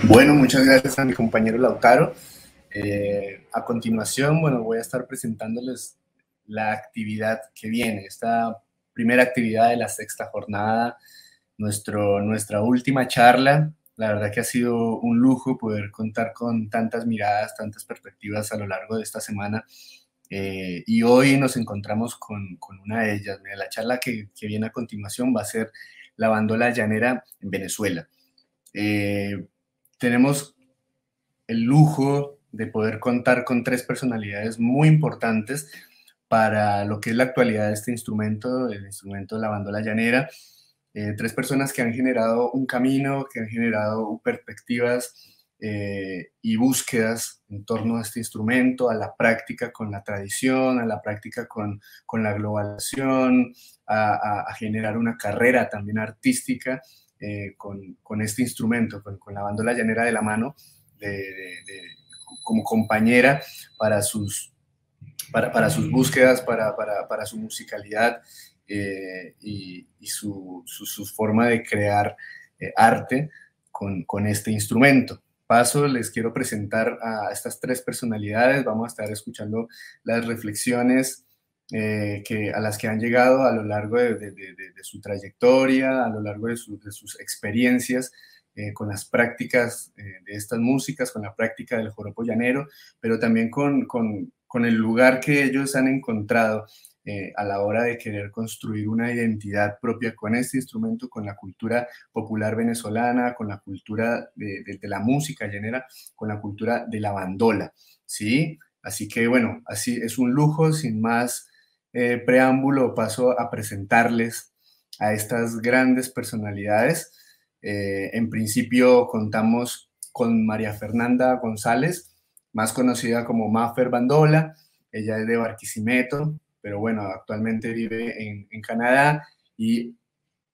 Bueno, muchas gracias a mi compañero Lautaro. A continuación, bueno, voy a estar presentándoles la actividad que viene, esta primera actividad de la sexta jornada, nuestra última charla. La verdad que ha sido un lujo poder contar con tantas miradas, tantas perspectivas a lo largo de esta semana. Y hoy nos encontramos con una de ellas. Mira, la charla que viene a continuación va a ser la bandola llanera en Venezuela. Tenemos el lujo de poder contar con tres personalidades muy importantes para lo que es la actualidad de este instrumento, el instrumento de la bandola llanera. Tres personas que han generado un camino, que han generado perspectivas y búsquedas en torno a este instrumento, a la práctica con la tradición, a la práctica con la globalización, a generar una carrera también artística con este instrumento, con la bandola llanera de la mano, como compañera para sus búsquedas, para su musicalidad y su forma de crear arte con este instrumento. Paso, les quiero presentar a estas tres personalidades. Vamos a estar escuchando las reflexiones a las que han llegado a lo largo de su trayectoria, a lo largo de sus experiencias con las prácticas de estas músicas, con la práctica del joropo llanero, pero también con el lugar que ellos han encontrado a la hora de querer construir una identidad propia con este instrumento, con la cultura popular venezolana, con la cultura de la música llanera, con la cultura de la bandola, ¿sí? Así que bueno, así es un lujo. Sin más preámbulo, paso a presentarles a estas grandes personalidades. En principio contamos con María Fernanda González, más conocida como Maffer Bandola. Ella es de Barquisimeto, pero bueno, actualmente vive en Canadá y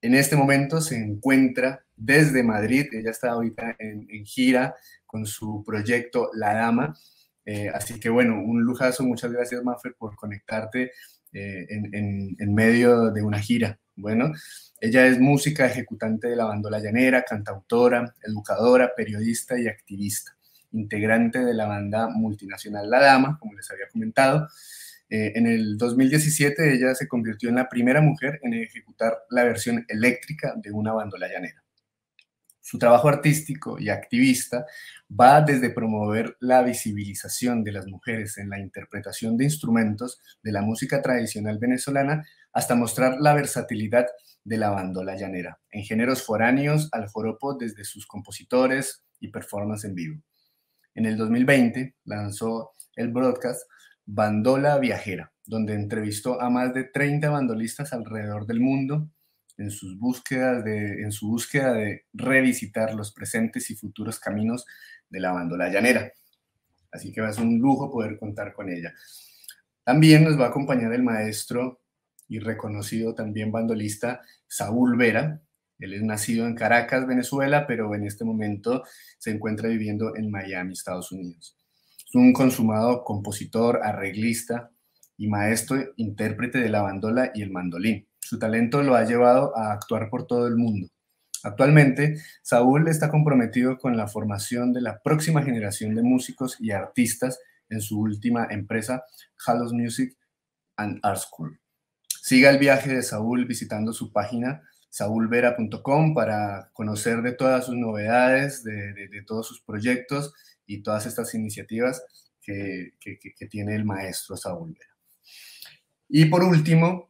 en este momento se encuentra desde Madrid. Ella está ahorita en gira con su proyecto La Dama. Así que bueno, un lujazo. Muchas gracias, Maffer, por conectarte en medio de una gira. Bueno, ella es música ejecutante de la bandola llanera, cantautora, educadora, periodista y activista, integrante de la banda multinacional La Dama, como les había comentado. En el 2017 ella se convirtió en la primera mujer en ejecutar la versión eléctrica de una bandola llanera. Su trabajo artístico y activista va desde promover la visibilización de las mujeres en la interpretación de instrumentos de la música tradicional venezolana hasta mostrar la versatilidad de la bandola llanera en géneros foráneos al joropo desde sus compositores y performance en vivo. En el 2020 lanzó el broadcast Bandola Viajera, donde entrevistó a más de 30 bandolistas alrededor del mundo en su búsqueda de revisitar los presentes y futuros caminos de la bandola llanera. Así que va a ser un lujo poder contar con ella. También nos va a acompañar el maestro y reconocido también bandolista Saúl Vera. Él es nacido en Caracas, Venezuela, pero en este momento se encuentra viviendo en Miami, Estados Unidos. Es un consumado compositor, arreglista y maestro intérprete de la bandola y el mandolín. Su talento lo ha llevado a actuar por todo el mundo. Actualmente, Saúl está comprometido con la formación de la próxima generación de músicos y artistas en su última empresa, Halos Music and Art School. Siga el viaje de Saúl visitando su página saulvera.com para conocer de todas sus novedades, de todos sus proyectos y todas estas iniciativas que tiene el maestro Saúl Vera. Y por último,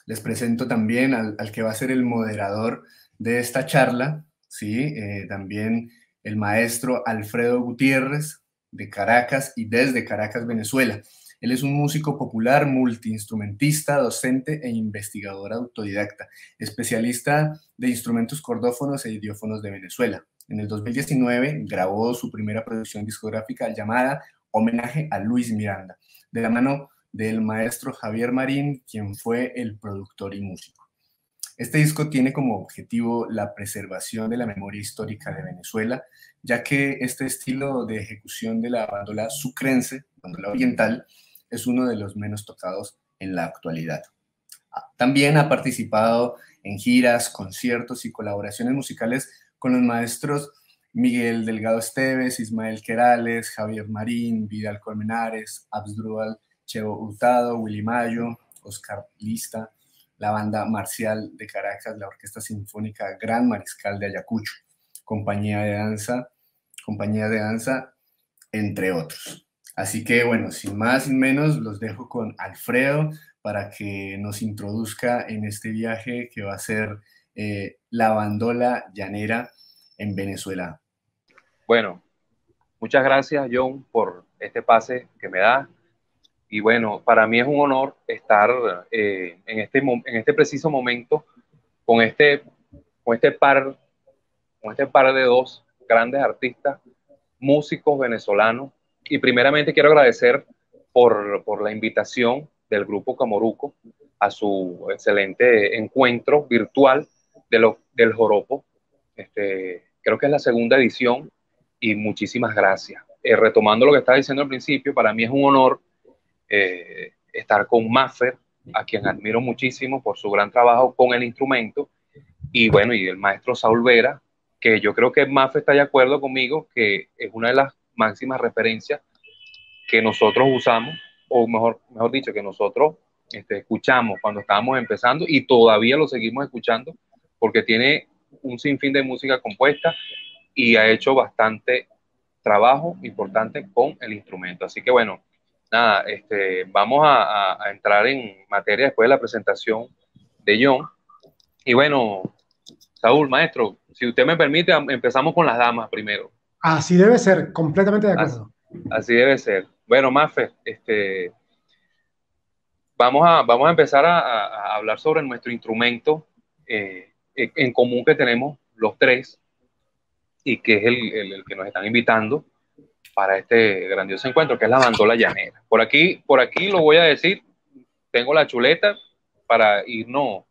les presento también al que va a ser el moderador de esta charla, ¿sí? También el maestro Alfredo Gutiérrez, de Caracas y desde Caracas, Venezuela. Él es un músico popular, multiinstrumentista, docente e investigador autodidacta, especialista de instrumentos cordófonos e idiófonos de Venezuela. En el 2019 grabó su primera producción discográfica llamada Homenaje a Luis Miranda, de la mano del maestro Javier Marín, quien fue el productor y músico. Este disco tiene como objetivo la preservación de la memoria histórica de Venezuela, ya que este estilo de ejecución de la bandola sucrense, bandola oriental, es uno de los menos tocados en la actualidad. También ha participado en giras, conciertos y colaboraciones musicales con los maestros Miguel Delgado Esteves, Ismael Querales, Javier Marín, Vidal Colmenares, Absdrúbal Chevo Hurtado, Willy Mayo, Oscar Lista, la banda marcial de Caracas, la Orquesta Sinfónica Gran Mariscal de Ayacucho, compañía de danza, entre otros. Así que bueno, sin más, sin menos, los dejo con Alfredo para que nos introduzca en este viaje que va a ser la bandola llanera en Venezuela. Bueno, muchas gracias, John, por este pase que me da. Y bueno, para mí es un honor estar en este preciso momento con con este par, con este par de dos grandes artistas, músicos venezolanos. Y primeramente quiero agradecer por la invitación del grupo Camoruco a su excelente encuentro virtual del Joropo. Creo que es la segunda edición y muchísimas gracias. Retomando lo que estaba diciendo al principio, para mí es un honor estar con Maffer, a quien admiro muchísimo por su gran trabajo con el instrumento, y bueno, y el maestro Saúl Vera, que yo creo que Maffer está de acuerdo conmigo, que es una de las máximas referencias que nosotros usamos, o mejor dicho, que nosotros escuchamos cuando estábamos empezando y todavía lo seguimos escuchando, porque tiene un sinfín de música compuesta y ha hecho bastante trabajo importante con el instrumento. Así que bueno, nada, vamos a entrar en materia después de la presentación de John. Y bueno, Saúl, maestro, si usted me permite, empezamos con las damas primero. Así debe ser, completamente de Así, acuerdo. así debe ser. Bueno, Mafe, vamos a empezar a hablar sobre nuestro instrumento en común que tenemos los tres y que es el que nos están invitando para este grandioso encuentro, que es la bandola llanera. Por aquí lo voy a decir, tengo la chuleta para irnos,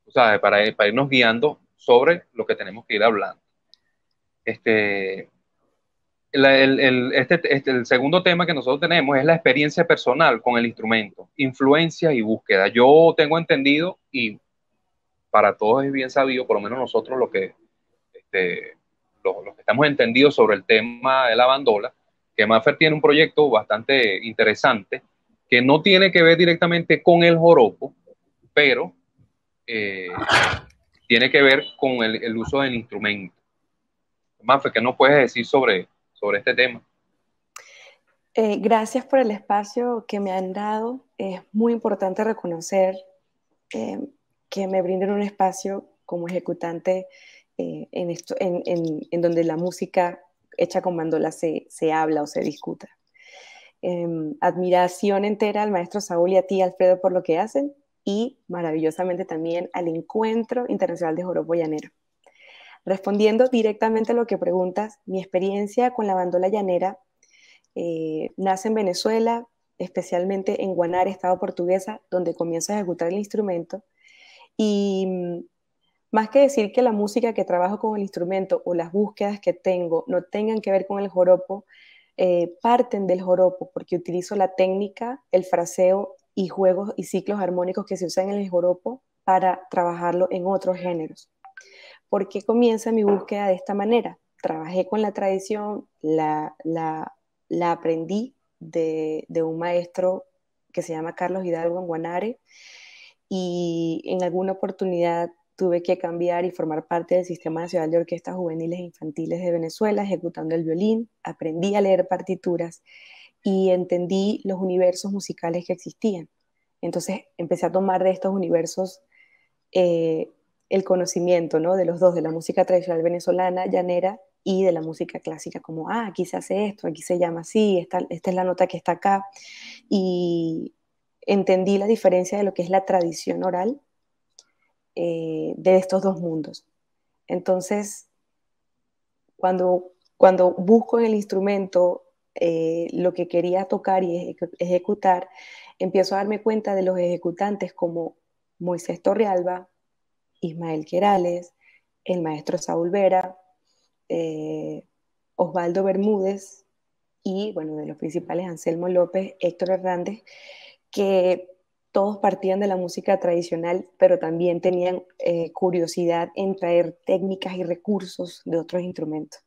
o sea, para irnos guiando sobre lo que tenemos que ir hablando. El segundo tema que nosotros tenemos es la experiencia personal con el instrumento, influencia y búsqueda. Yo tengo entendido, y para todos es bien sabido, por lo menos nosotros los que estamos entendidos sobre el tema de la bandola, que Maffer tiene un proyecto bastante interesante que no tiene que ver directamente con el joropo, pero tiene que ver con el uso del instrumento. Maffer, ¿qué nos puedes decir sobre este tema? Gracias por el espacio que me han dado. Es muy importante reconocer que me brinden un espacio como ejecutante en donde la música hecha con bandola se habla o se discuta. Admiración entera al maestro Saúl y a ti, Alfredo, por lo que hacen, y maravillosamente también al Encuentro Internacional de Joropo Llanero. Respondiendo directamente a lo que preguntas, mi experiencia con la bandola llanera nace en Venezuela, especialmente en Guanare, estado portuguesa, donde comienzo a ejecutar el instrumento. Y más que decir que la música que trabajo con el instrumento o las búsquedas que tengo no tengan que ver con el joropo, parten del joropo porque utilizo la técnica, el fraseo y juegos y ciclos armónicos que se usan en el joropo para trabajarlo en otros géneros. ¿Por qué comienza mi búsqueda de esta manera? Trabajé con la tradición, la aprendí de un maestro que se llama Carlos Hidalgo en Guanare, y en alguna oportunidad tuve que cambiar y formar parte del Sistema Nacional de Orquestas Juveniles e Infantiles de Venezuela, ejecutando el violín. Aprendí a leer partituras y entendí los universos musicales que existían. Entonces empecé a tomar de estos universos el conocimiento, ¿no?, de los dos, de la música tradicional venezolana, llanera, y de la música clásica, como, aquí se hace esto, aquí se llama así, esta es la nota que está acá. Y entendí la diferencia de lo que es la tradición oral de estos dos mundos. Entonces, cuando busco en el instrumento lo que quería tocar y ejecutar, empiezo a darme cuenta de los ejecutantes como Moisés Torrealba, Ismael Querales, el maestro Saúl Vera, Osvaldo Bermúdez y, bueno, de los principales, Anselmo López, Héctor Hernández, que todos partían de la música tradicional, pero también tenían curiosidad en traer técnicas y recursos de otros instrumentos.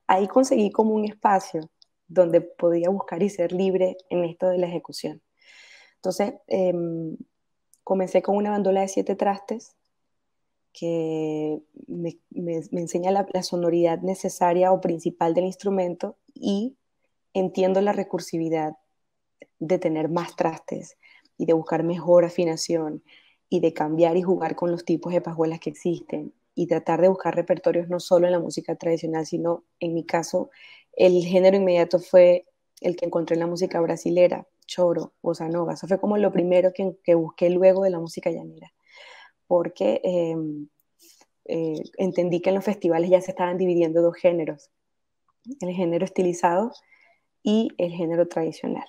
Ahí conseguí como un espacio donde podía buscar y ser libre en esto de la ejecución. Entonces, comencé con una bandola de 7 trastes que me enseña la sonoridad necesaria o principal del instrumento, y entiendo la recursividad de tener más trastes y de buscar mejor afinación y de cambiar y jugar con los tipos de pajuelas que existen y tratar de buscar repertorios no solo en la música tradicional, sino en mi caso el género inmediato fue el que encontré en la música brasilera, choro, bossa nova. Eso fue como lo primero que busqué luego de la música llanera, porque entendí que en los festivales ya se estaban dividiendo dos géneros, el género estilizado y el género tradicional.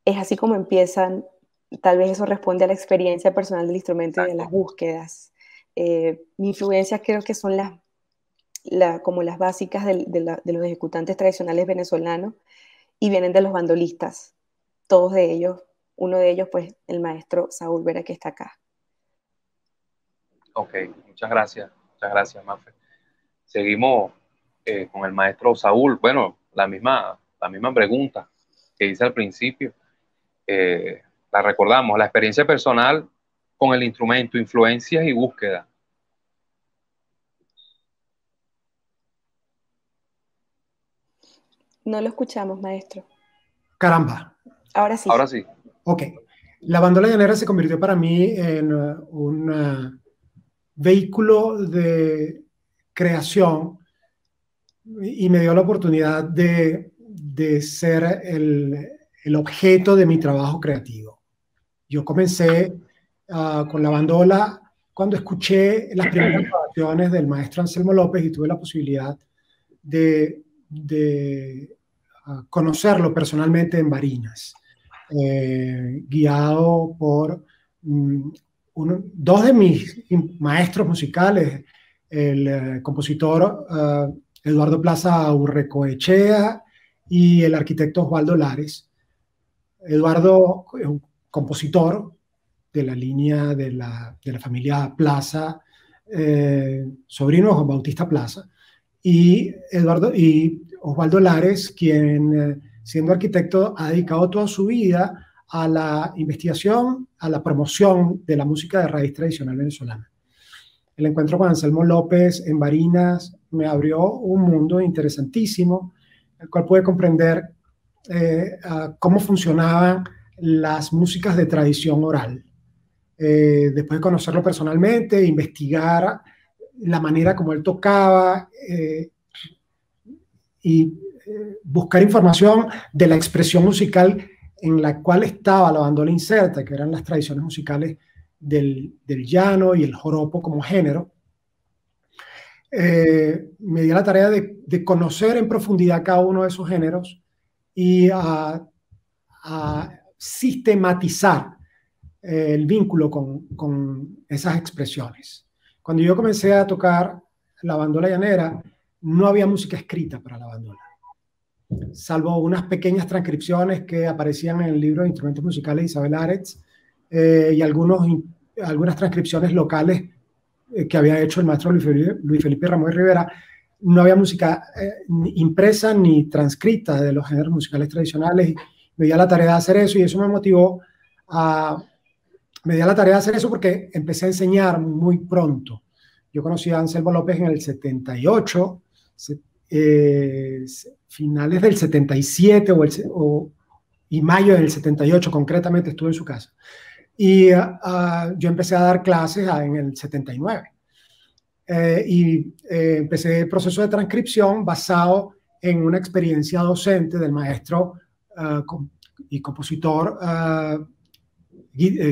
Es así como empiezan, tal vez eso responde a la experiencia personal del instrumento y de las búsquedas. Mi influencia creo que son como las básicas de los ejecutantes tradicionales venezolanos, y vienen de los bandolistas, todos de ellos, uno de ellos pues el maestro Saúl Vera, que está acá. Ok, muchas gracias, Mafe. Seguimos con el maestro Saúl. Bueno, la misma pregunta que hice al principio. La recordamos, la experiencia personal con el instrumento, influencias y búsqueda. No lo escuchamos, maestro. Caramba. Ahora sí. Ahora sí. Ok. La bandola llanera se convirtió para mí en un vehículo de creación y me dio la oportunidad de ser el objeto de mi trabajo creativo. Yo comencé con la bandola cuando escuché las primeras grabaciones del maestro Anselmo López y tuve la posibilidad de conocerlo personalmente en Barinas, guiado por dos de mis maestros musicales, el compositor Eduardo Plaza Urrecoechea y el arquitecto Osvaldo Lares. Eduardo es un compositor de la línea de la familia Plaza, sobrino de Juan Bautista Plaza, y Osvaldo Lares, quien siendo arquitecto ha dedicado toda su vida a la investigación, a la promoción de la música de raíz tradicional venezolana. El encuentro con Anselmo López en Barinas me abrió un mundo interesantísimo, el cual pude comprender cómo funcionaban las músicas de tradición oral. Después de conocerlo personalmente, investigar la manera como él tocaba y buscar información de la expresión musical en la cual estaba la bandola inserta, que eran las tradiciones musicales del llano y el joropo como género. Me di la tarea de conocer en profundidad cada uno de esos géneros y a sistematizar el vínculo con esas expresiones. Cuando yo comencé a tocar la bandola llanera, no había música escrita para la bandola, salvo unas pequeñas transcripciones que aparecían en el libro de instrumentos musicales de Isabel Aretz y algunas transcripciones locales que había hecho el maestro Luis Felipe Ramón Rivera. No había música impresa ni transcrita de los géneros musicales tradicionales. Y me di a la tarea de hacer eso y eso me motivó me di a la tarea de hacer eso porque empecé a enseñar muy pronto. Yo conocí a Anselmo López en el 78, finales del 77 y mayo del 78 concretamente estuve en su casa. Y yo empecé a dar clases en el 79. Empecé el proceso de transcripción basado en una experiencia docente del maestro y compositor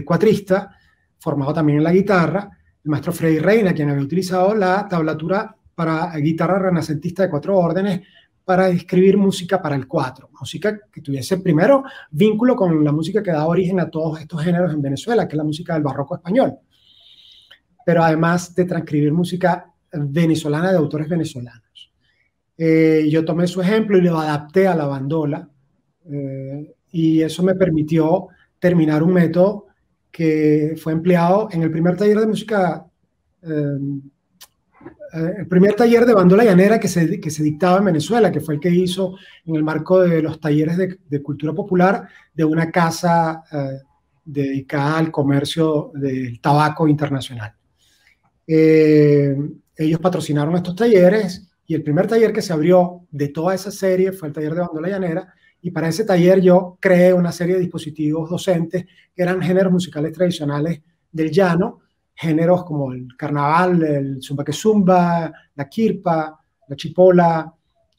cuatrista, formado también en la guitarra, el maestro Freddy Reina, quien había utilizado la tablatura para guitarra renacentista de 4 órdenes para escribir música para el cuatro, música que tuviese primero vínculo con la música que da origen a todos estos géneros en Venezuela, que es la música del barroco español, pero además de transcribir música venezolana de autores venezolanos. Yo tomé su ejemplo y lo adapté a la bandola, y eso me permitió terminar un método que fue empleado en el primer taller de música, el primer taller de bandola llanera que se dictaba en Venezuela, que fue el que hizo en el marco de los talleres de cultura popular de una casa dedicada al comercio del tabaco internacional. Ellos patrocinaron estos talleres y el primer taller que se abrió de toda esa serie fue el taller de bandola llanera, y para ese taller yo creé una serie de dispositivos docentes que eran géneros musicales tradicionales del llano, géneros como el carnaval, el zumba que zumba, la quirpa, la chipola,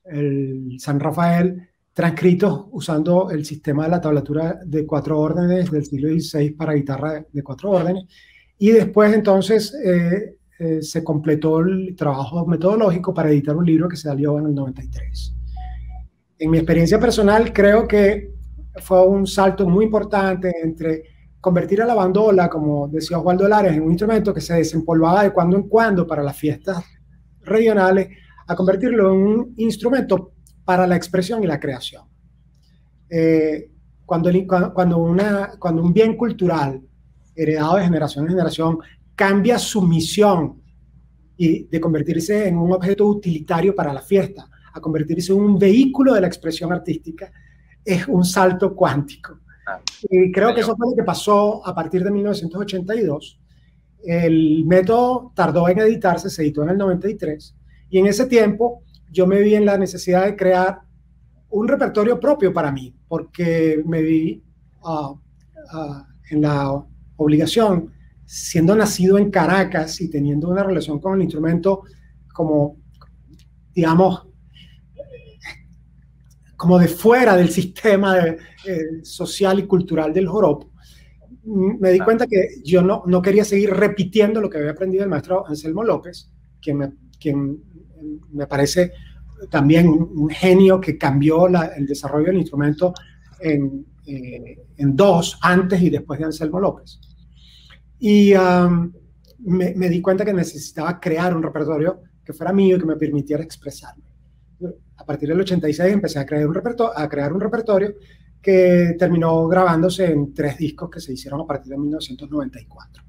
el San Rafael, transcritos usando el sistema de la tablatura de 4 órdenes del siglo XVI para guitarra de 4 órdenes. Y después entonces se completó el trabajo metodológico para editar un libro que se salió en el 93. En mi experiencia personal creo que fue un salto muy importante entre convertir a la bandola, como decía Osvaldo Lares, en un instrumento que se desempolvaba de cuando en cuando para las fiestas regionales, a convertirlo en un instrumento para la expresión y la creación. Cuando un bien cultural heredado de generación en generación cambia su misión y de convertirse en un objeto utilitario para la fiesta a convertirse en un vehículo de la expresión artística, es un salto cuántico. Y creo que eso fue lo que pasó a partir de 1982. El método tardó en editarse, se editó en el 93, y en ese tiempo yo me vi en la necesidad de crear un repertorio propio para mí, porque me vi en la obligación, siendo nacido en Caracas y teniendo una relación con el instrumento como, digamos, como de fuera del sistema social y cultural del joropo, me di cuenta que yo no quería seguir repitiendo lo que había aprendido el maestro Anselmo López, quien me parece también un genio que cambió el desarrollo del instrumento en dos, antes y después de Anselmo López. Y me di cuenta que necesitaba crear un repertorio que fuera mío y que me permitiera expresarme. A partir del 86 empecé a crear un repertorio que terminó grabándose en 3 discos que se hicieron a partir de 1994.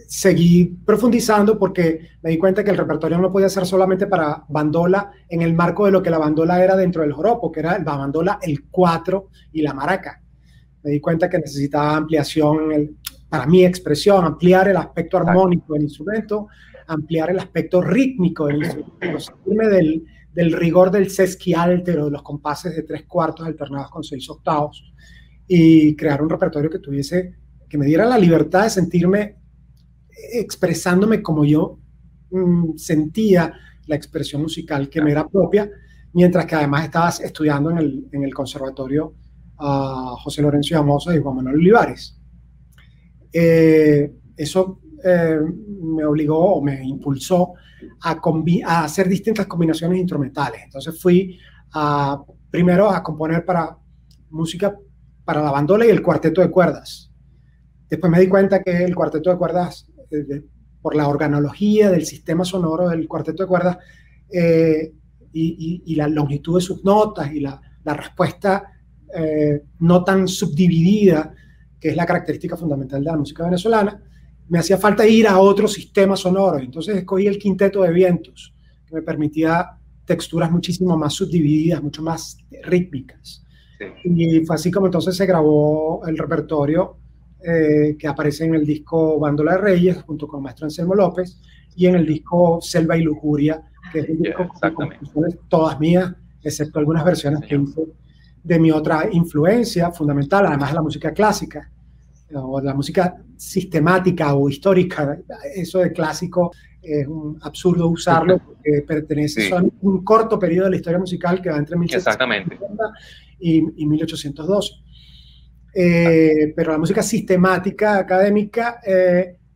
Seguí profundizando porque me di cuenta que el repertorio no podía ser solamente para bandola en el marco de lo que la bandola era dentro del joropo, que era la bandola, el cuatro y la maraca. Me di cuenta que necesitaba ampliación, para mi expresión, ampliar el aspecto armónico del instrumento, ampliar el aspecto rítmico del instrumento, salirme del rigor del sesquiáltero, de los compases de 3/4 alternados con 6/8, y crear un repertorio que me diera la libertad de sentirme expresándome como yo sentía la expresión musical que me era propia, mientras que además estaba estudiando en el conservatorio José Lorenzo Llamosa y Juan Manuel Olivares. Eso me obligó o me impulsó a hacer distintas combinaciones instrumentales. Entonces fui primero a componer música para la bandola y el cuarteto de cuerdas. Después me di cuenta que el cuarteto de cuerdas, por la organología del sistema sonoro del cuarteto de cuerdas y la longitud de sus notas y la respuesta no tan subdividida, que es la característica fundamental de la música venezolana, me hacía falta ir a otro sistema sonoro. Entonces escogí el quinteto de vientos, que me permitía texturas muchísimo más subdivididas, mucho más rítmicas. Sí. Y fue así como entonces se grabó el repertorio que aparece en el disco Bandola de Reyes, junto con el maestro Anselmo López, y en el disco Selva y Lujuria, que es un disco con composiciones todas mías, excepto algunas versiones que hice de mi otra influencia fundamental, además de la música clásica, o la música sistemática o histórica. Eso de clásico es un absurdo usarlo, porque pertenece solamente a un corto periodo de la historia musical que va entre 1750 y 1812. Pero la música sistemática, académica,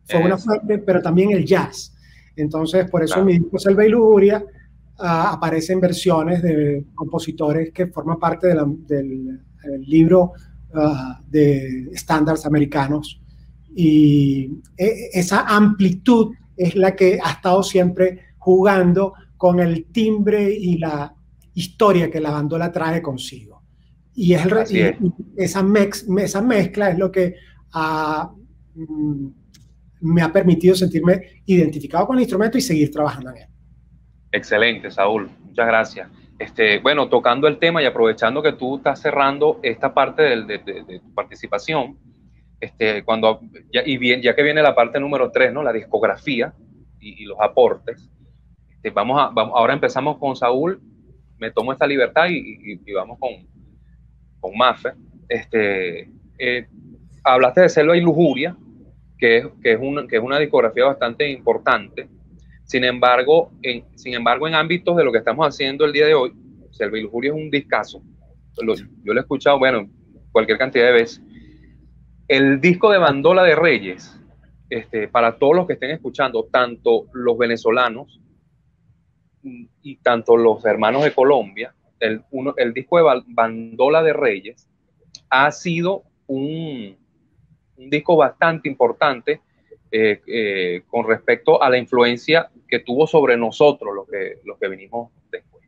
fue una fuente, pero también el jazz. Entonces, por eso en mi disco Selva y Lujuria aparecen versiones de compositores que forman parte del libro de estándares americanos, y esa amplitud es la que ha estado siempre jugando con el timbre y la historia que la bandola trae consigo. y esa mezcla es lo que me ha permitido sentirme identificado con el instrumento y seguir trabajando en él. Excelente, Saúl. Muchas gracias. Bueno, tocando el tema y aprovechando que tú estás cerrando esta parte de tu participación, ya que viene la parte número 3, ¿no? La discografía y los aportes. Ahora empezamos con Saúl, me tomo esta libertad y vamos con Mafe. Hablaste de Selva y Lujuria, que es una discografía bastante importante. Sin embargo, en ámbitos de lo que estamos haciendo el día de hoy, Selva y Lujuria es un discazo. Yo lo he escuchado, bueno, cualquier cantidad de veces. El disco de Bandola de Reyes, para todos los que estén escuchando, tanto los venezolanos y tanto los hermanos de Colombia, el disco de Bandola de Reyes ha sido un disco bastante importante con respecto a la influencia que tuvo sobre nosotros, los que vinimos después.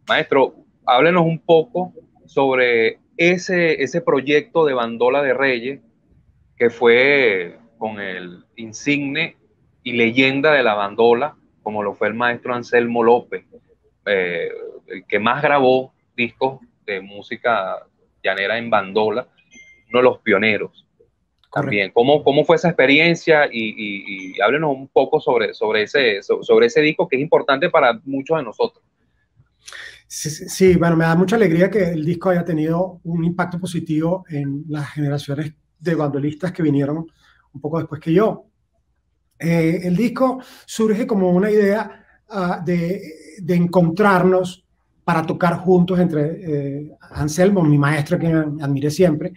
Maestro, háblenos un poco sobre ese proyecto de Bandola de Reyes, que fue con el insigne y leyenda de la bandola, como lo fue el maestro Anselmo López, el que más grabó discos de música llanera en bandola, uno de los pioneros. También, ¿cómo fue esa experiencia? Y háblenos un poco sobre ese disco, que es importante para muchos de nosotros. Sí, bueno, me da mucha alegría que el disco haya tenido un impacto positivo en las generaciones de bandolistas que vinieron un poco después que yo. El disco surge como una idea de encontrarnos para tocar juntos entre Anselmo, mi maestro, que admiré siempre,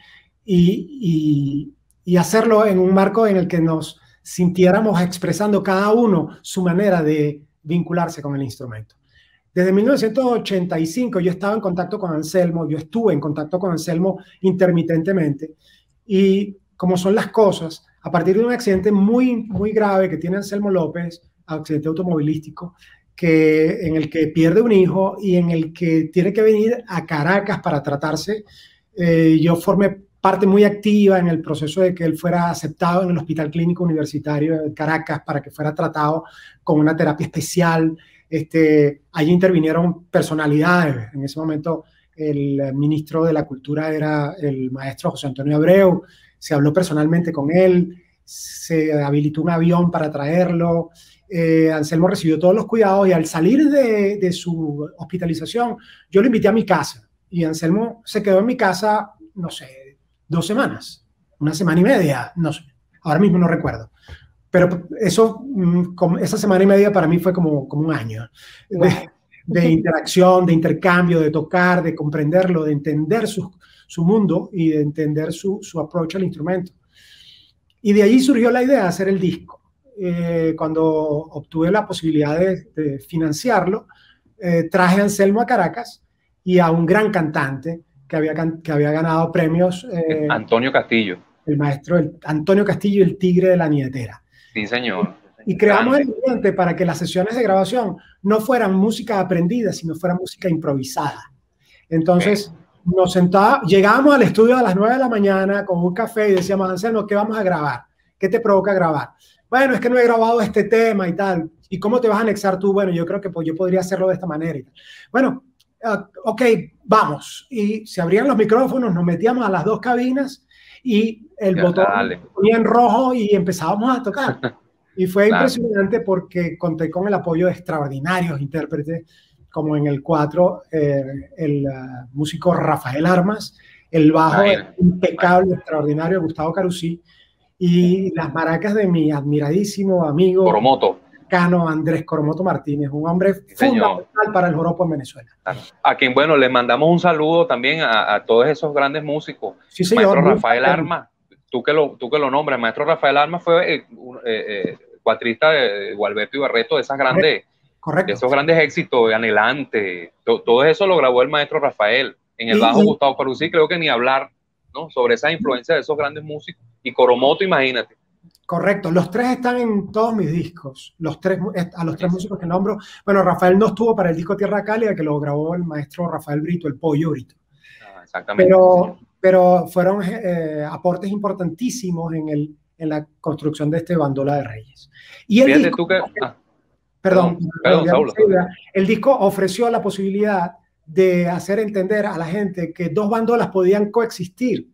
y hacerlo en un marco en el que nos sintiéramos expresando cada uno su manera de vincularse con el instrumento. Desde 1985 yo estaba en contacto con Anselmo, yo estuve en contacto con Anselmo intermitentemente, y como son las cosas, a partir de un accidente muy, muy grave que tiene Anselmo López, accidente automovilístico, en el que pierde un hijo y en el que tiene que venir a Caracas para tratarse, yo formé parte muy activa en el proceso de que él fuera aceptado en el Hospital Clínico Universitario de Caracas para que fuera tratado con una terapia especial. Allí intervinieron personalidades. En ese momento el ministro de la Cultura era el maestro José Antonio Abreu. Se habló personalmente con él, se habilitó un avión para traerlo. Anselmo recibió todos los cuidados y al salir de su hospitalización, yo lo invité a mi casa y Anselmo se quedó en mi casa, no sé, 2 semanas, 1 semana y media, no sé, ahora mismo no recuerdo. Pero esa semana y media para mí fue como un año de interacción, de intercambio, de tocar, de comprenderlo, de entender su mundo y de entender su approach al instrumento. Y de allí surgió la idea de hacer el disco. Cuando obtuve la posibilidad de financiarlo, traje a Anselmo a Caracas y a un gran cantante que había ganado premios. Antonio Castillo. El maestro Antonio Castillo, el tigre de la nietera. Sí, señor. Y creamos el ambiente para que las sesiones de grabación no fueran música aprendida, sino fueran música improvisada. Entonces, llegábamos al estudio a las 9 de la mañana con un café y decíamos, Anselmo, ¿qué vamos a grabar? ¿Qué te provoca grabar? Bueno, es que no he grabado este tema y tal. ¿Y cómo te vas a anexar tú? Bueno, yo creo que yo podría hacerlo de esta manera. Y tal. Bueno, ok, vamos. Y se abrían los micrófonos, nos metíamos a las 2 cabinas y el botón ponía en rojo y empezábamos a tocar. Y fue impresionante porque conté con el apoyo de extraordinarios intérpretes, como en el 4, el músico Rafael Armas, el bajo impecable, extraordinario Gustavo Carusí, y las maracas de mi admiradísimo amigo Coromoto. Cano Andrés Coromoto Martínez, un hombre fundamental para el joropo en Venezuela. A quien, bueno, le mandamos un saludo también a todos esos grandes músicos. Sí, señor, maestro Rafael Armas, tú que lo nombras, maestro Rafael Armas fue cuatrista de Gualberto y Barreto, de esas grandes, correcto. De esos grandes éxitos, Anhelante, todo eso lo grabó el maestro Rafael. En el bajo Gustavo Carusí, creo que ni hablar, ¿no? Sobre esa influencia de esos grandes músicos. Y Coromoto, imagínate. Correcto, los 3 están en todos mis discos, a los 3 músicos que nombro. Bueno, Rafael no estuvo para el disco Tierra Cálida, que lo grabó el maestro Rafael Brito, el Pollo Brito. exactamente. Pero fueron aportes importantísimos en la construcción de este Bandola de Reyes. Y el Fíjate disco, tú que... perdón, Saúl. el disco ofreció la posibilidad de hacer entender a la gente que dos bandolas podían coexistir,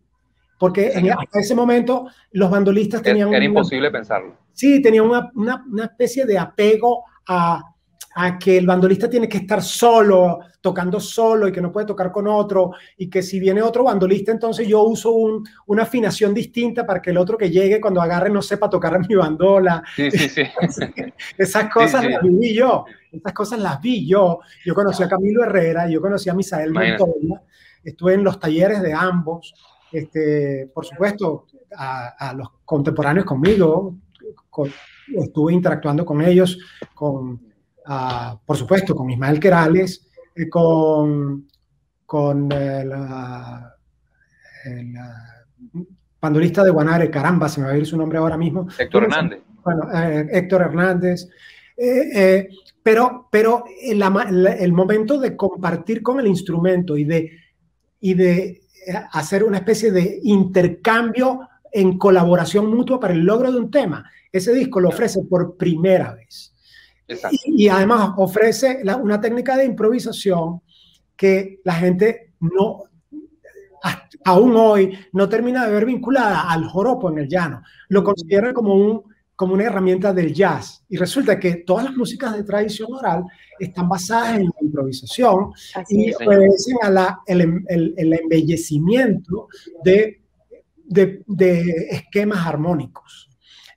porque hasta ese momento los bandolistas tenían... Era imposible pensarlo. Sí, tenían una especie de apego a que el bandolista tiene que estar solo, tocando solo y que no puede tocar con otro, y que si viene otro bandolista, entonces yo uso una afinación distinta para que el otro que llegue cuando agarre no sepa tocar en mi bandola. Sí. Esas cosas las viví yo. Esas cosas las vi yo. Yo conocí a Camilo Herrera, yo conocí a Misael Montoya, estuve en los talleres de ambos, por supuesto, a los contemporáneos conmigo, estuve interactuando con ellos, por supuesto, con Ismael Querales, con el bandolista de Guanare, caramba, se me va a ir su nombre ahora mismo. Héctor Hernández. Bueno, Héctor Hernández. Pero el momento de compartir con el instrumento y de hacer una especie de intercambio en colaboración mutua para el logro de un tema, ese disco lo ofrece por primera vez. Y además ofrece una técnica de improvisación que la gente aún hoy no termina de ver vinculada al joropo en el llano. Lo considera como una herramienta del jazz. Y resulta que todas las músicas de tradición oral están basadas en la improvisación y obedecen el embellecimiento de esquemas armónicos.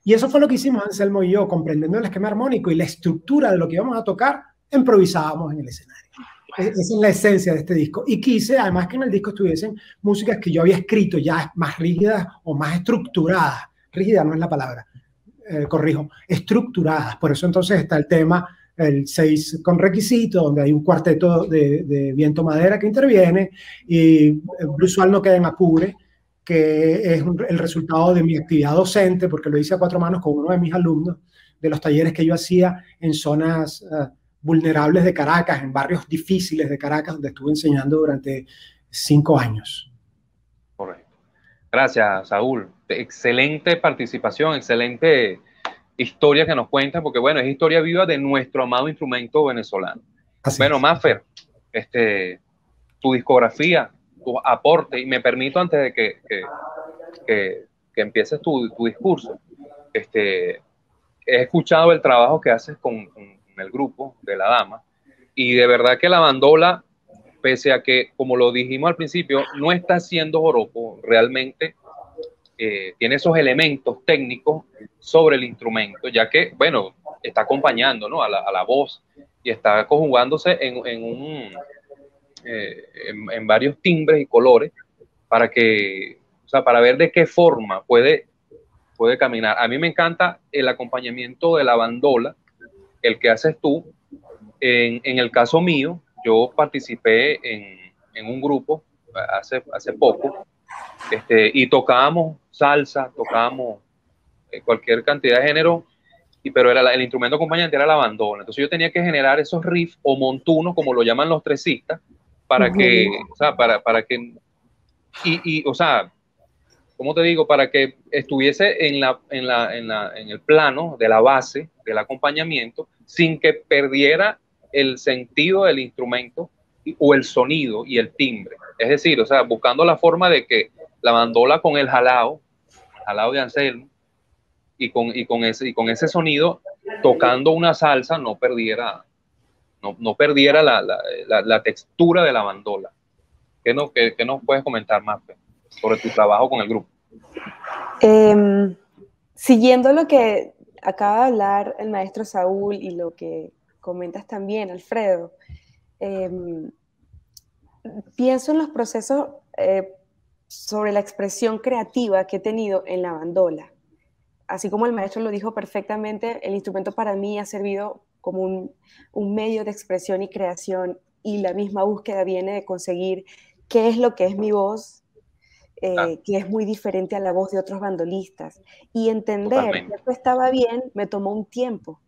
Y eso fue lo que hicimos Anselmo y yo, comprendiendo el esquema armónico y la estructura de lo que íbamos a tocar, improvisábamos en el escenario. Esa es la esencia de este disco. Y quise, además, que en el disco estuviesen músicas que yo había escrito ya más rígidas o más estructuradas. Rígida no es la palabra, corrijo, estructuradas. Por eso entonces está el tema, el 6 con requisito, donde hay un cuarteto de viento madera que interviene, y Blusual no queda en apure, que es el resultado de mi actividad docente, porque lo hice a cuatro manos con uno de mis alumnos, de los talleres que yo hacía en zonas vulnerables de Caracas, en barrios difíciles de Caracas, donde estuve enseñando durante 5 años. Correcto. Gracias, Saúl. Excelente participación, excelente historia que nos cuentas, porque bueno, es historia viva de nuestro amado instrumento venezolano. Así bueno, Maffer, tu discografía, tu aporte, y me permito antes de que empieces tu discurso, he escuchado el trabajo que haces con el grupo de La Dama, y de verdad que la bandola, pese a que, como lo dijimos al principio, no está haciendo joropo, realmente tiene esos elementos técnicos sobre el instrumento, ya que, bueno, está acompañando, ¿no?, a la voz, y está conjugándose en varios timbres y colores para ver de qué forma puede caminar. A mí me encanta el acompañamiento de la bandola, el que haces tú. En el caso mío, yo participé en un grupo hace poco, y tocábamos salsa, tocábamos cualquier cantidad de género, pero el instrumento acompañante era la bandola. Entonces yo tenía que generar esos riffs o montunos, como lo llaman los tresistas, para que, ¿cómo te digo? Para que estuviese en el plano de la base del acompañamiento, sin que perdiera el sentido del instrumento o el sonido y el timbre. Es decir, buscando la forma de que la bandola con el jalao de Anselmo, y con ese sonido, tocando una salsa, no perdiera la textura de la bandola. ¿Qué nos puedes comentar más sobre tu trabajo con el grupo? Siguiendo lo que acaba de hablar el maestro Saúl y lo que comentas también, Alfredo, pienso en los procesos sobre la expresión creativa que he tenido en la bandola. Así como el maestro lo dijo perfectamente, el instrumento para mí ha servido como un medio de expresión y creación, y la misma búsqueda viene de conseguir qué es lo que es mi voz, que es muy diferente a la voz de otros bandolistas. Y entender que esto estaba bien me tomó un tiempo,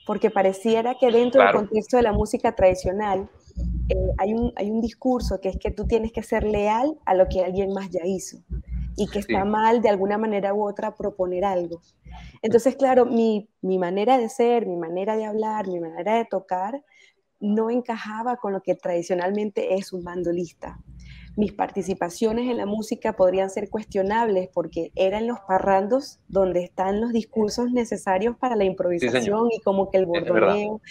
porque pareciera que dentro del contexto de la música tradicional, hay un discurso que es que tú tienes que ser leal a lo que alguien más ya hizo y que está mal de alguna manera u otra proponer algo. Entonces, claro, mi manera de ser, mi manera de hablar, mi manera de tocar no encajaba con lo que tradicionalmente es un bandolista. Mis participaciones en la música podrían ser cuestionables porque eran los parrandos donde están los discursos necesarios para la improvisación y como que el bordoneo.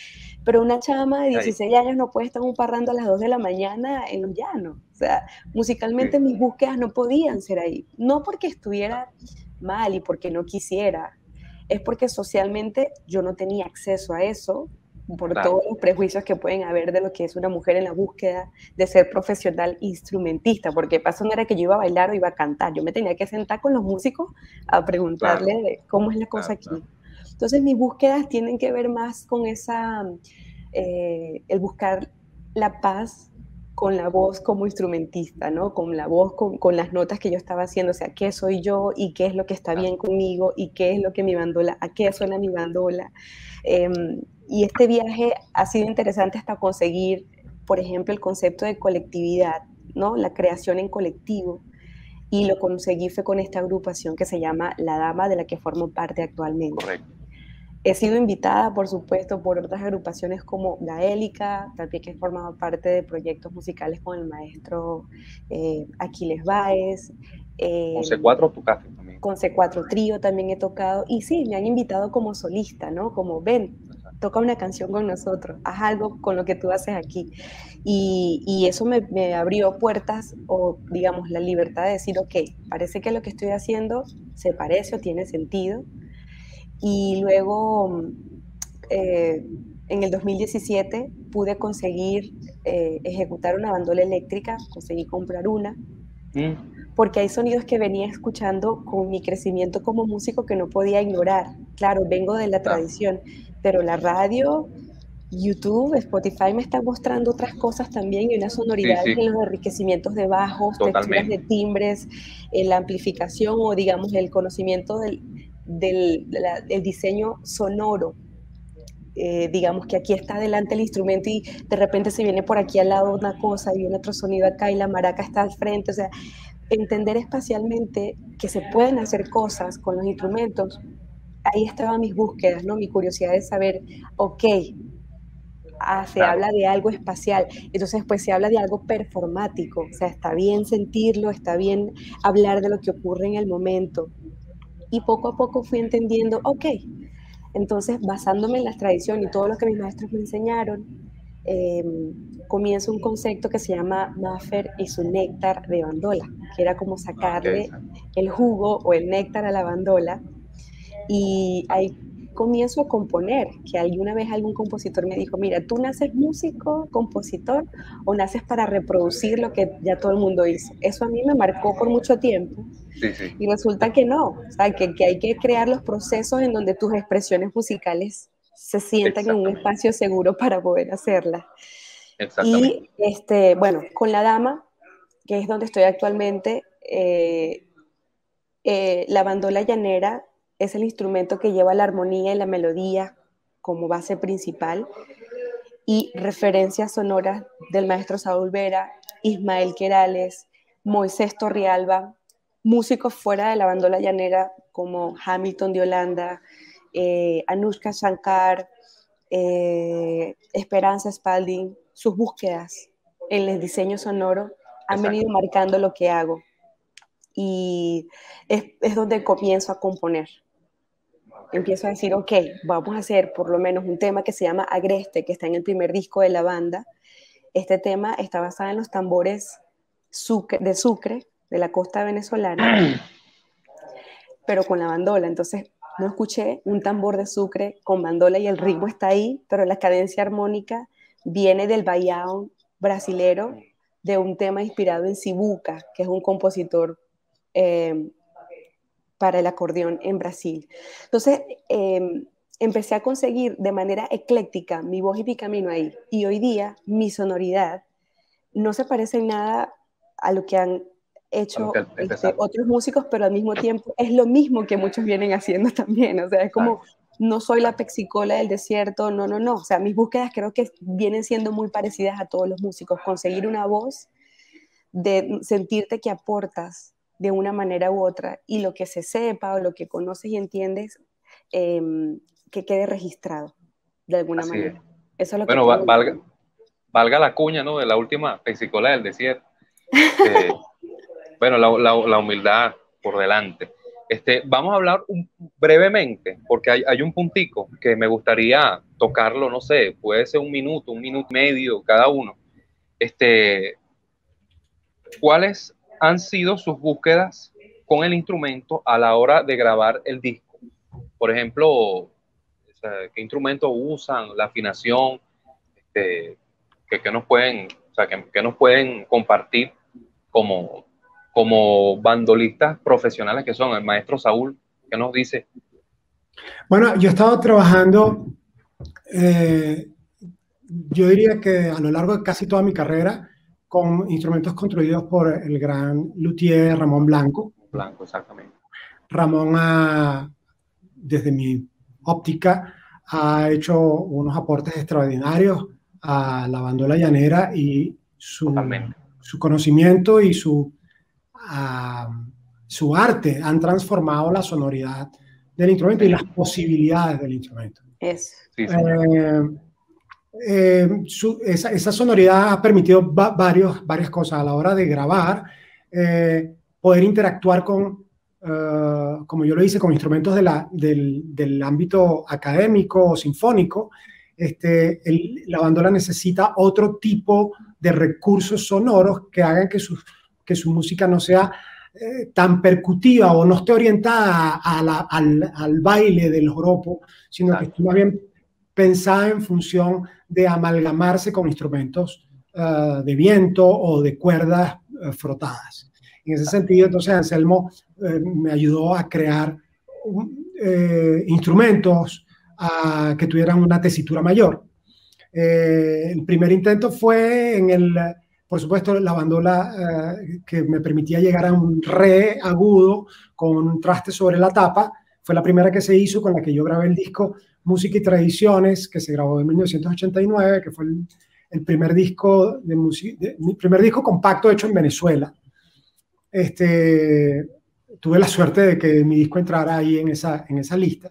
Pero una chama de 16 años no puede estar en un parrando a las 2 de la mañana en los llanos. O sea, musicalmente mis búsquedas no podían ser ahí. No porque estuviera mal y porque no quisiera, es porque socialmente yo no tenía acceso a eso por todos los prejuicios que pueden haber de lo que es una mujer en la búsqueda de ser profesional instrumentista, porque pasó no era que yo iba a bailar o iba a cantar, yo me tenía que sentar con los músicos a preguntarle cómo es la cosa aquí. Entonces mis búsquedas tienen que ver más con esa, el buscar la paz con la voz como instrumentista, ¿no? Con la voz, con las notas que yo estaba haciendo, o sea, qué soy yo y qué es lo que está bien conmigo y qué es lo que mi bandola, a qué suena mi bandola. Y este viaje ha sido interesante hasta conseguir, por ejemplo, el concepto de colectividad, ¿no? La creación en colectivo. Y lo conseguí fue con esta agrupación que se llama La Dama, de la que formo parte actualmente. Correcto. He sido invitada, por supuesto, por otras agrupaciones como Gaélica, también que he formado parte de proyectos musicales con el maestro Aquiles Báez. Con C4 tocaste también. Con C4 Trío también he tocado. Y sí, me han invitado como solista, ¿no? Como, ven, toca una canción con nosotros, haz algo con lo que tú haces aquí. Y eso me abrió puertas, o digamos, la libertad de decir, ok, parece que lo que estoy haciendo se parece o tiene sentido. Y luego, en el 2017, pude conseguir ejecutar una bandola eléctrica, conseguí comprar una, porque hay sonidos que venía escuchando con mi crecimiento como músico que no podía ignorar. Claro, vengo de la tradición, pero la radio, YouTube, Spotify me está mostrando otras cosas también y unas sonoridades en los enriquecimientos de bajos, texturas de timbres, la amplificación o digamos el conocimiento del diseño sonoro. Digamos que aquí está delante el instrumento y de repente se viene por aquí al lado una cosa y viene otro sonido acá y la maraca está al frente, o sea, entender espacialmente que se pueden hacer cosas con los instrumentos, ahí estaban mis búsquedas, ¿no? Mi curiosidad de saber, ok, se habla de algo espacial, entonces pues se habla de algo performático, o sea, está bien sentirlo, está bien hablar de lo que ocurre en el momento. Y poco a poco fui entendiendo, ok, entonces basándome en la tradición y todo lo que mis maestros me enseñaron, comienza un concepto que se llama Maffer y su néctar de bandola, que era como sacarle el jugo o el néctar a la bandola. Y ahí comienzo a componer, que alguna vez algún compositor me dijo, mira, ¿tú naces músico, compositor o naces para reproducir lo que ya todo el mundo hizo? Eso a mí me marcó por mucho tiempo. Y resulta que no, o sea, que hay que crear los procesos en donde tus expresiones musicales se sientan en un espacio seguro para poder hacerlas. Y bueno, con La Dama, que es donde estoy actualmente, la bandola llanera es el instrumento que lleva la armonía y la melodía como base principal y referencias sonoras del maestro Saúl Vera, Ismael Querales, Moisés Torrialba, músicos fuera de la bandola llanera como Hamilton de Holanda, Anushka Shankar, Esperanza Spalding, sus búsquedas en el diseño sonoro han venido marcando lo que hago. Y es donde comienzo a componer. Empiezo a decir, ok, vamos a hacer por lo menos un tema que se llama Agreste, que está en el primer disco de la banda. Este tema está basado en los tambores de Sucre, de la costa venezolana, pero con la bandola. Entonces, no escuché un tambor de Sucre con bandola y el ritmo está ahí, pero la cadencia armónica viene del baião brasilero, de un tema inspirado en Sibuca, que es un compositor para el acordeón en Brasil. Entonces, empecé a conseguir de manera ecléctica mi voz y mi camino ahí. Y hoy día mi sonoridad no se parece en nada a lo que han hecho otros músicos, pero al mismo tiempo es lo mismo que muchos vienen haciendo también. O sea, es como no soy la Pexicola del desierto, no, no, no. O sea, mis búsquedas creo que vienen siendo muy parecidas a todos los músicos. Conseguir una voz, de sentirte que aportas de una manera u otra y lo que se sepa o lo que conoces y entiendes, que quede registrado de alguna Así manera. es. Eso es lo que Bueno, valga la cuña, ¿no? De la última Pexicola del desierto. Bueno, la humildad por delante. Vamos a hablar brevemente, porque hay un puntico que me gustaría tocarlo, no sé, puede ser un minuto y medio cada uno. ¿Cuáles han sido sus búsquedas con el instrumento a la hora de grabar el disco? Por ejemplo, o sea, ¿qué instrumento usan? La afinación, que nos pueden, o sea, que nos pueden compartir como bandolistas profesionales que son. El maestro Saúl, ¿qué nos dice? Bueno, yo he estado trabajando, yo diría que a lo largo de casi toda mi carrera, con instrumentos construidos por el gran luthier Ramón Blanco. Blanco, exactamente. Ramón, desde mi óptica, ha hecho unos aportes extraordinarios a la bandola llanera, y su conocimiento y su arte han transformado la sonoridad del instrumento y las posibilidades del instrumento. Sí, esa sonoridad ha permitido varias cosas a la hora de grabar, poder interactuar con, como yo lo hice, con instrumentos del ámbito académico o sinfónico. La bandola necesita otro tipo de recursos sonoros que hagan que su música no sea tan percutiva o no esté orientada al baile del joropo, sino que esté más bien pensada en función de amalgamarse con instrumentos de viento o de cuerdas frotadas. En ese sentido, entonces, Anselmo me ayudó a crear instrumentos que tuvieran una tesitura mayor. El primer intento fue por supuesto, la bandola que me permitía llegar a un re agudo con un traste sobre la tapa. Fue la primera que se hizo, con la que yo grabé el disco Música y Tradiciones, que se grabó en 1989, que fue el primer disco mi primer disco compacto hecho en Venezuela. Tuve la suerte de que mi disco entrara ahí en esa lista,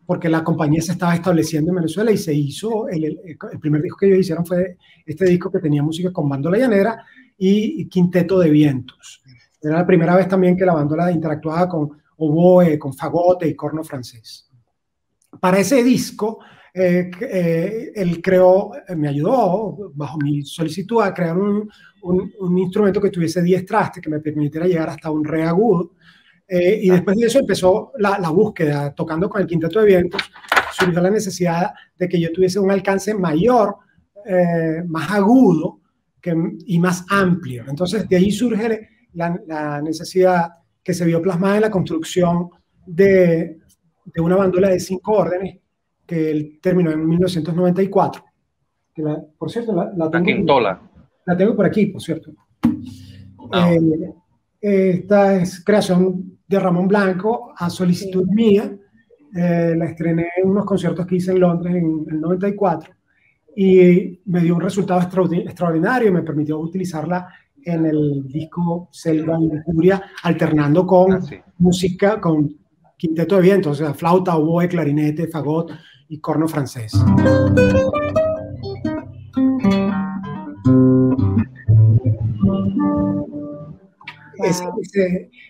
porque la compañía se estaba estableciendo en Venezuela y se hizo, el primer disco que ellos hicieron fue este disco, que tenía música con bandola llanera y quinteto de vientos. Era la primera vez también que la bandola interactuaba con oboe, con fagote y corno francés. Para ese disco, él me ayudó, bajo mi solicitud, a crear un instrumento que tuviese 10 trastes, que me permitiera llegar hasta un re agudo. Y después de eso empezó la búsqueda. Tocando con el quinteto de vientos, surgió la necesidad de que yo tuviese un alcance mayor, más agudo y más amplio. Entonces, de ahí surge la necesidad que se vio plasmada en la construcción de una bandola de 5 órdenes, que él terminó en 1994. Por cierto, la tengo por aquí, por cierto. Esta es creación de Ramón Blanco a solicitud mía. La estrené en unos conciertos que hice en Londres en el 94, y me dio un resultado extraordinario y me permitió utilizarla en el disco Selva y Lujuria, alternando con música, con quinteto de viento, o sea, flauta, oboe, clarinete, fagot y corno francés.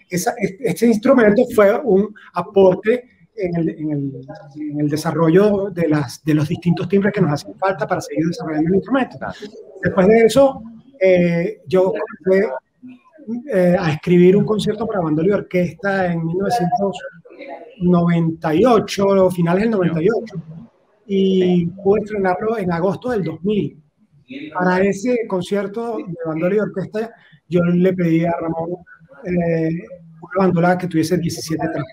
Este instrumento fue un aporte en el desarrollo de los distintos timbres que nos hacen falta para seguir desarrollando el instrumento. Después de eso, yo comencé a escribir un concierto para bandola y orquesta en 1998, finales del 98, y pude estrenarlo en agosto del 2000. Para ese concierto de bandola y orquesta, yo le pedí a Ramón una bandola que tuviese 17 trastes.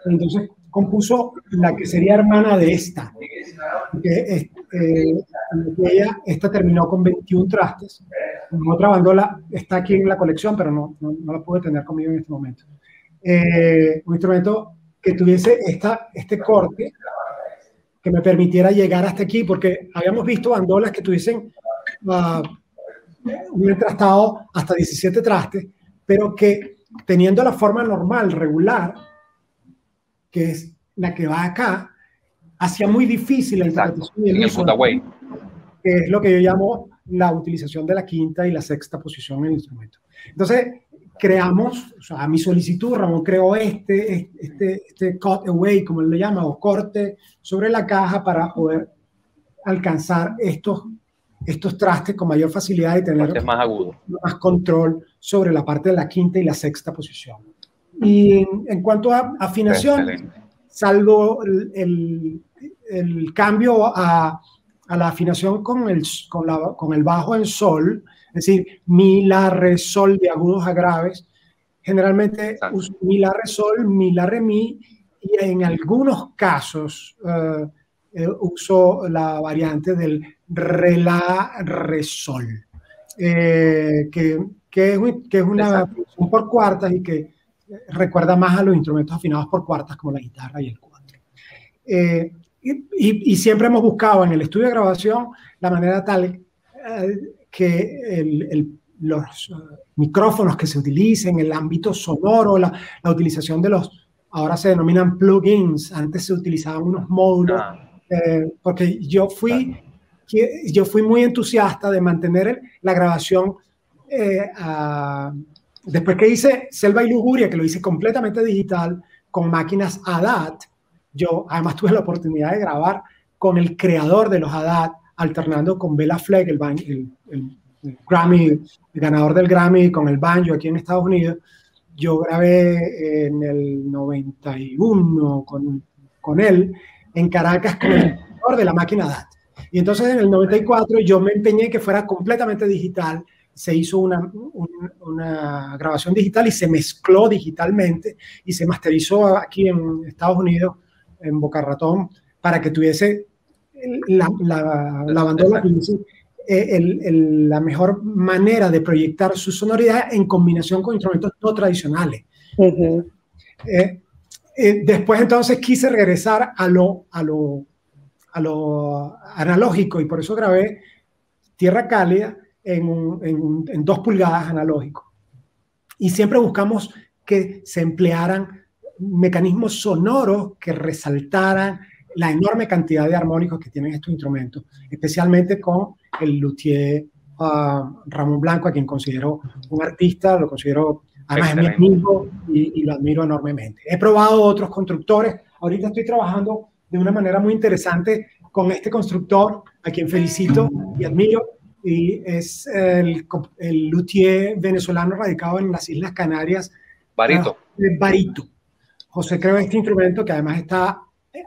Entonces compuso la que sería hermana de esta, porque esta terminó con 21 trastes. Otra bandola está aquí en la colección, pero no la pude tener conmigo en este momento. Un instrumento que tuviese este corte que me permitiera llegar hasta aquí, porque habíamos visto bandolas que tuviesen un entrastado hasta 17 trastes, pero que teniendo la forma normal, regular, que es la que va acá, hacía muy difícil la interpretación y el uso, que es lo que yo llamo la utilización de la quinta y la sexta posición en el instrumento. Entonces, creamos, o sea, a mi solicitud, Ramón creó este cutaway, como él le llama, o corte sobre la caja para poder alcanzar estos trastes con mayor facilidad y tener más control sobre la parte de la quinta y la sexta posición. Y en cuanto a afinación, salvo el cambio a la afinación con el bajo en sol, es decir, mi, la, re, sol de agudos a graves, generalmente uso mi, la, re, sol, mi, la, re, mi, y en algunos casos uso la variante del re, la, re, sol, que es una función por cuartas y que recuerda más a los instrumentos afinados por cuartas como la guitarra y el cuatro. Y siempre hemos buscado en el estudio de grabación la manera tal que los micrófonos que se utilicen, el ámbito sonoro, la utilización de ahora se denominan plugins, antes se utilizaban unos módulos, porque yo fui muy entusiasta de mantener la grabación después que hice Selva y Lujuria, que lo hice completamente digital con máquinas ADAT. Yo además tuve la oportunidad de grabar con el creador de los ADAT, alternando con Bela Fleck, el Grammy, el ganador del Grammy con el banjo aquí en Estados Unidos. Yo grabé en el 91 con él en Caracas con el creador de la máquina ADAT. Y entonces en el 94 yo me empeñé que fuera completamente digital. Se hizo una grabación digital y se mezcló digitalmente y se masterizó aquí en Estados Unidos, en Boca Ratón, para que tuviese la bandola, la mejor manera de proyectar su sonoridad en combinación con instrumentos no tradicionales. Después entonces quise regresar a lo analógico y por eso grabé Tierra Cálida en 2 pulgadas analógico. Y siempre buscamos que se emplearan mecanismos sonoros que resaltaran la enorme cantidad de armónicos que tienen estos instrumentos, especialmente con el luthier Ramón Blanco, a quien considero un artista, lo considero además es mi amigo y lo admiro enormemente. He probado otros constructores, ahorita estoy trabajando de una manera muy interesante con este constructor, a quien felicito y admiro, y es el luthier venezolano radicado en las Islas Canarias, Barito. Barito. José creó este instrumento que además está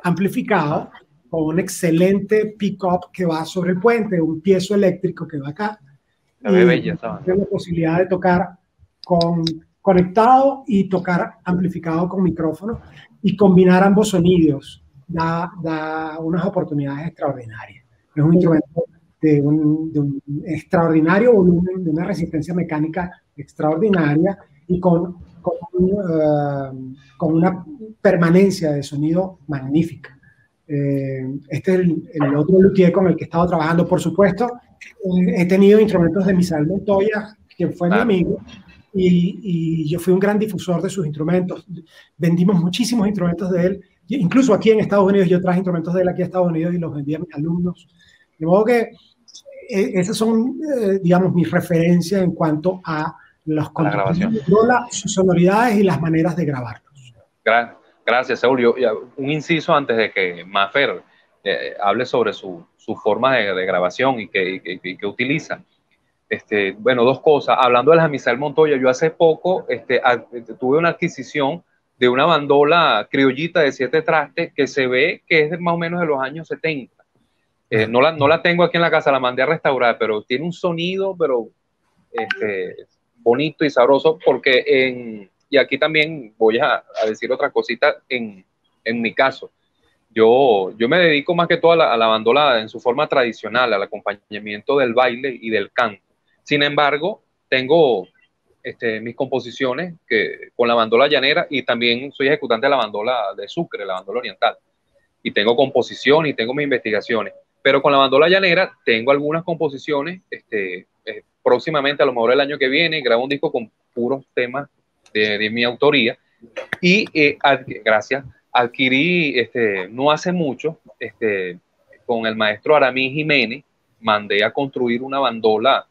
amplificado con un excelente pick-up que va sobre el puente, un piezo eléctrico que va acá. Tiene la posibilidad de tocar conectado y tocar amplificado con micrófono y combinar ambos sonidos da unas oportunidades extraordinarias. Es un instrumento de un extraordinario volumen, de una resistencia mecánica extraordinaria y con una permanencia de sonido magnífica. Este es el otro luthier con el que he estado trabajando. Por supuesto, he tenido instrumentos de Misael Montoya, quien fue mi amigo, y yo fui un gran difusor de sus instrumentos. Vendimos muchísimos instrumentos de él, incluso aquí en Estados Unidos. Yo traje instrumentos de él aquí a Estados Unidos y los vendí a mis alumnos. De modo que esas son, digamos, mis referencias en cuanto a la grabación, sus sonoridades y las maneras de grabarlos. Gracias, Saúl. Un inciso antes de que Mafer hable sobre su forma de grabación y que utiliza. Bueno, 2 cosas. Hablando de la Misael Montoya, yo hace poco tuve una adquisición de una bandola criollita de 7 trastes que se ve que es más o menos de los años 70. No la tengo aquí en la casa, la mandé a restaurar, pero tiene un sonido, pero bonito y sabroso, porque y aquí también voy a decir otra cosita en mi caso. Yo me dedico más que todo a la bandola en su forma tradicional, al acompañamiento del baile y del canto. Sin embargo, tengo mis composiciones con la bandola llanera, y también soy ejecutante de la bandola de Sucre, la bandola oriental. Y tengo composición y tengo mis investigaciones. Pero con la bandola llanera tengo algunas composiciones. Próximamente, a lo mejor el año que viene, grabo un disco con puros temas de mi autoría. Y gracias, adquirí no hace mucho, con el maestro Aramí Jiménez, mandé a construir una bandola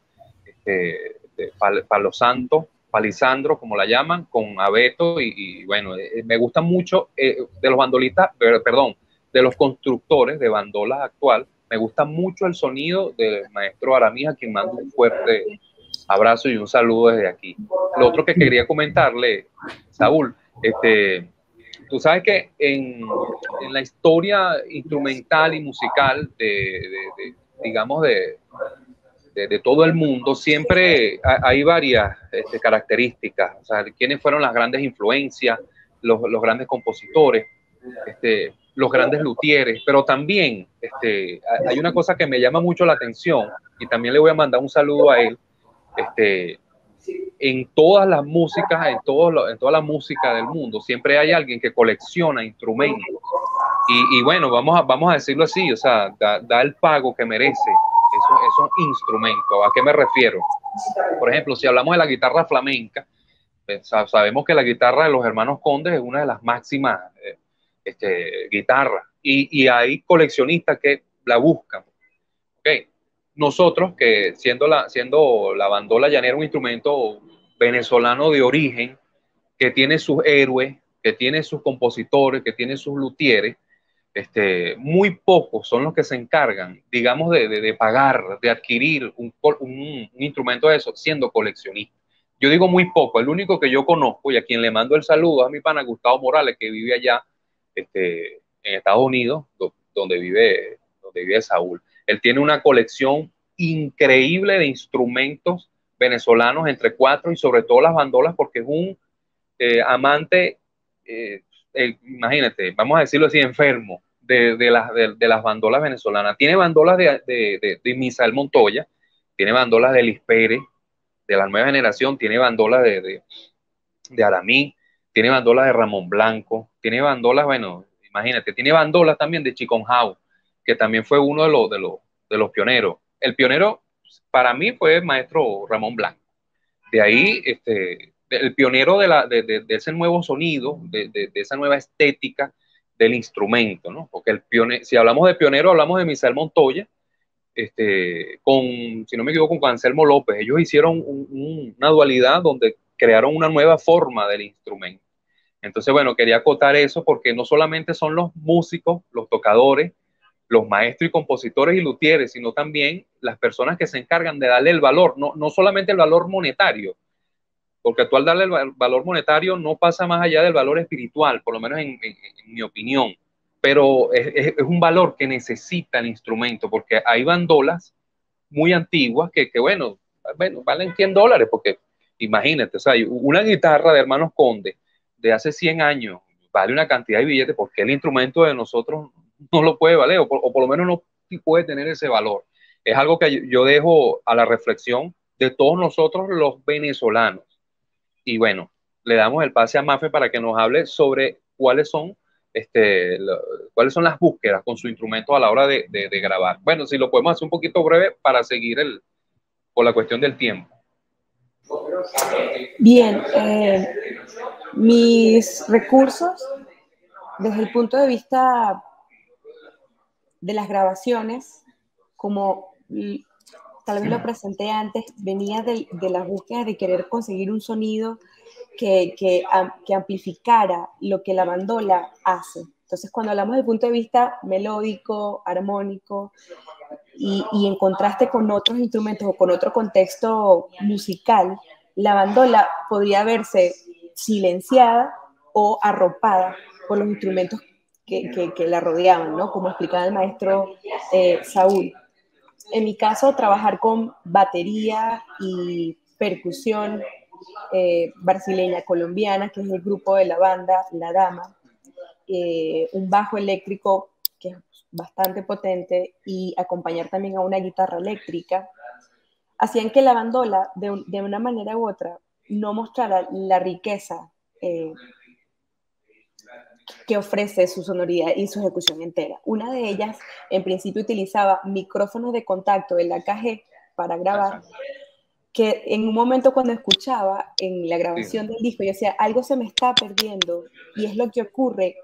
de Palo Santo, Palisandro, como la llaman, con abeto, y bueno, me gusta mucho de los bandolistas, perdón, de los constructores de bandolas actual, me gusta mucho el sonido del maestro Aramí, a quien mando un fuerte abrazo y un saludo desde aquí. Lo otro que quería comentarle, Saúl, tú sabes que en la historia instrumental y musical digamos, de todo el mundo, siempre hay varias características. O sea, quiénes fueron las grandes influencias, los grandes compositores, los grandes luthieres, pero también hay una cosa que me llama mucho la atención, y también le voy a mandar un saludo a él. En todas las músicas, en toda la música del mundo, siempre hay alguien que colecciona instrumentos. Y bueno, vamos a decirlo así, o sea, da el pago que merece esos instrumentos. ¿A qué me refiero? Por ejemplo, si hablamos de la guitarra flamenca, sabemos que la guitarra de los hermanos Condes es una de las máximas guitarras, y hay coleccionistas que la buscan. Okay. Nosotros, que siendo la bandola llanera un instrumento venezolano de origen, que tiene sus héroes, que tiene sus compositores, que tiene sus luthieres, muy pocos son los que se encargan, digamos, de pagar, de adquirir un instrumento de eso, siendo coleccionista. Yo digo muy poco. El único que yo conozco, y a quien le mando el saludo, es a mi pana Gustavo Morales, que vive allá en Estados Unidos, donde vive Saúl. Él tiene una colección increíble de instrumentos venezolanos, entre cuatro, y sobre todo las bandolas, porque es un amante, imagínate, vamos a decirlo así, enfermo de las bandolas venezolanas. Tiene bandolas de Misael Montoya, tiene bandolas de Liz Pérez, de la nueva generación, tiene bandolas de Aramí, tiene bandolas de Ramón Blanco, tiene bandolas, bueno, imagínate, tiene bandolas también de Chicon Howe, que también fue uno de los pioneros. El pionero para mí fue el maestro Ramón Blanco. De ahí, el pionero de ese nuevo sonido, de esa nueva estética del instrumento, ¿no? Porque si hablamos de pionero, hablamos de Misael Montoya, si no me equivoco, con Anselmo López. Ellos hicieron una dualidad donde crearon una nueva forma del instrumento. Entonces, bueno, quería acotar eso, porque no solamente son los músicos, los tocadores, los maestros y compositores y luthieres, sino también las personas que se encargan de darle el valor, no solamente el valor monetario, porque tú al darle el valor monetario no pasa más allá del valor espiritual, por lo menos en mi opinión, pero es un valor que necesita el instrumento, porque hay bandolas muy antiguas que bueno, valen $100, porque imagínate, o sea, una guitarra de Hermanos Conde de hace 100 años vale una cantidad de billetes, porque el instrumento de nosotros no lo puede valer, o por lo menos no puede tener ese valor. Es algo que yo dejo a la reflexión de todos nosotros los venezolanos. Y bueno, le damos el pase a Mafe para que nos hable sobre cuáles son las búsquedas con su instrumento a la hora de grabar. Bueno, si lo podemos hacer un poquito breve para seguir por la cuestión del tiempo. Bien, mis recursos desde el punto de vista de las grabaciones, como tal vez lo presenté antes, venía de la búsqueda de querer conseguir un sonido que amplificara lo que la bandola hace. Entonces, cuando hablamos del punto de vista melódico, armónico, y en contraste con otros instrumentos o con otro contexto musical, la bandola podría verse silenciada o arropada por los instrumentos que la rodeaban, ¿no? Como explicaba el maestro Saúl. En mi caso, trabajar con batería y percusión brasileña colombiana, que es el grupo de la banda La Dama, un bajo eléctrico que es bastante potente, y acompañar también a una guitarra eléctrica, hacían que la bandola, de una manera u otra, no mostrara la riqueza que ofrece su sonoridad y su ejecución entera. Una de ellas, en principio, utilizaba micrófonos de contacto del AKG para grabar, que en un momento cuando escuchaba en la grabación del disco, yo decía, algo se me está perdiendo, y es lo que ocurre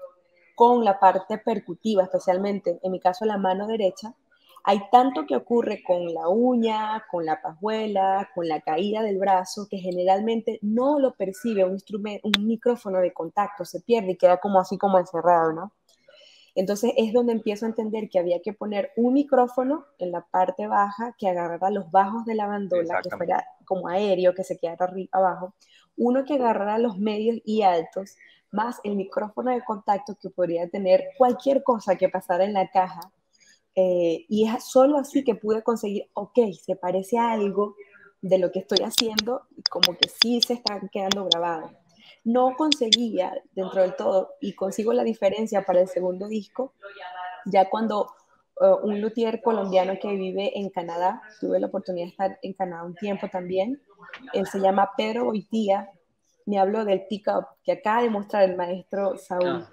con la parte percutiva, especialmente en mi caso la mano derecha. Hay tanto que ocurre con la uña, con la pajuela, con la caída del brazo, que generalmente no lo percibe un micrófono de contacto, se pierde y queda como así como encerrado, ¿no? Entonces es donde empiezo a entender que había que poner un micrófono en la parte baja que agarrara los bajos de la bandola, que fuera como aéreo, que se quedara abajo, uno que agarrara los medios y altos, más el micrófono de contacto que podría tener cualquier cosa que pasara en la caja. Y es solo así que pude conseguir, ok, se parece a algo de lo que estoy haciendo, como que sí se está quedando grabado. No conseguía dentro del todo, y consigo la diferencia para el segundo disco, ya cuando un luthier colombiano que vive en Canadá, tuve la oportunidad de estar en Canadá un tiempo también, él se llama Pedro Boitía, me habló del pick-up que acaba de mostrar el maestro Saúl.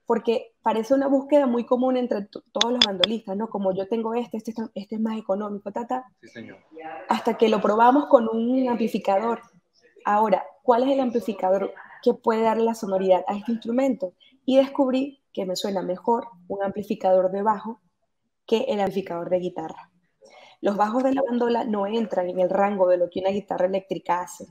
Porque parece una búsqueda muy común entre todos los bandolistas, ¿no? Como yo tengo este es más económico, Sí, señor. hasta que lo probamos con un amplificador. Ahora, ¿cuál es el amplificador que puede darle la sonoridad a este instrumento? Y descubrí que me suena mejor un amplificador de bajo que el amplificador de guitarra. Los bajos de la bandola no entran en el rango de lo que una guitarra eléctrica hace,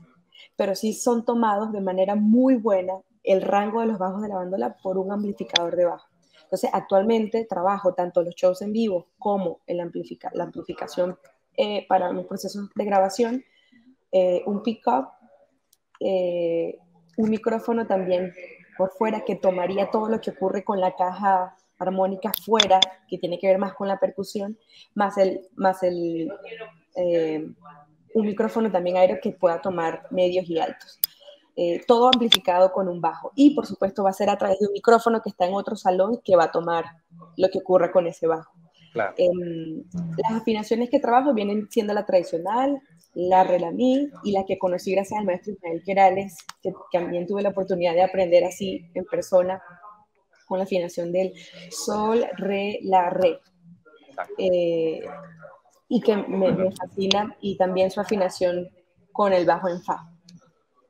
pero sí son tomados de manera muy buena el rango de los bajos de la bandola por un amplificador de bajo. Entonces, actualmente trabajo tanto los shows en vivo como la amplificación para los procesos de grabación, un pick-up, un micrófono también por fuera que tomaría todo lo que ocurre con la caja armónica fuera, que tiene que ver más con la percusión, más un micrófono también aéreo que pueda tomar medios y altos. Todo amplificado con un bajo. Y por supuesto va a ser a través de un micrófono que está en otro salón que va a tomar lo que ocurra con ese bajo. Claro. Las afinaciones que trabajo vienen siendo la tradicional, la re, la, mi, y la que conocí gracias al maestro Ismael Querales, que también tuve la oportunidad de aprender así en persona con la afinación del sol, re, la, re. Y que me fascina, y también su afinación con el bajo en fa.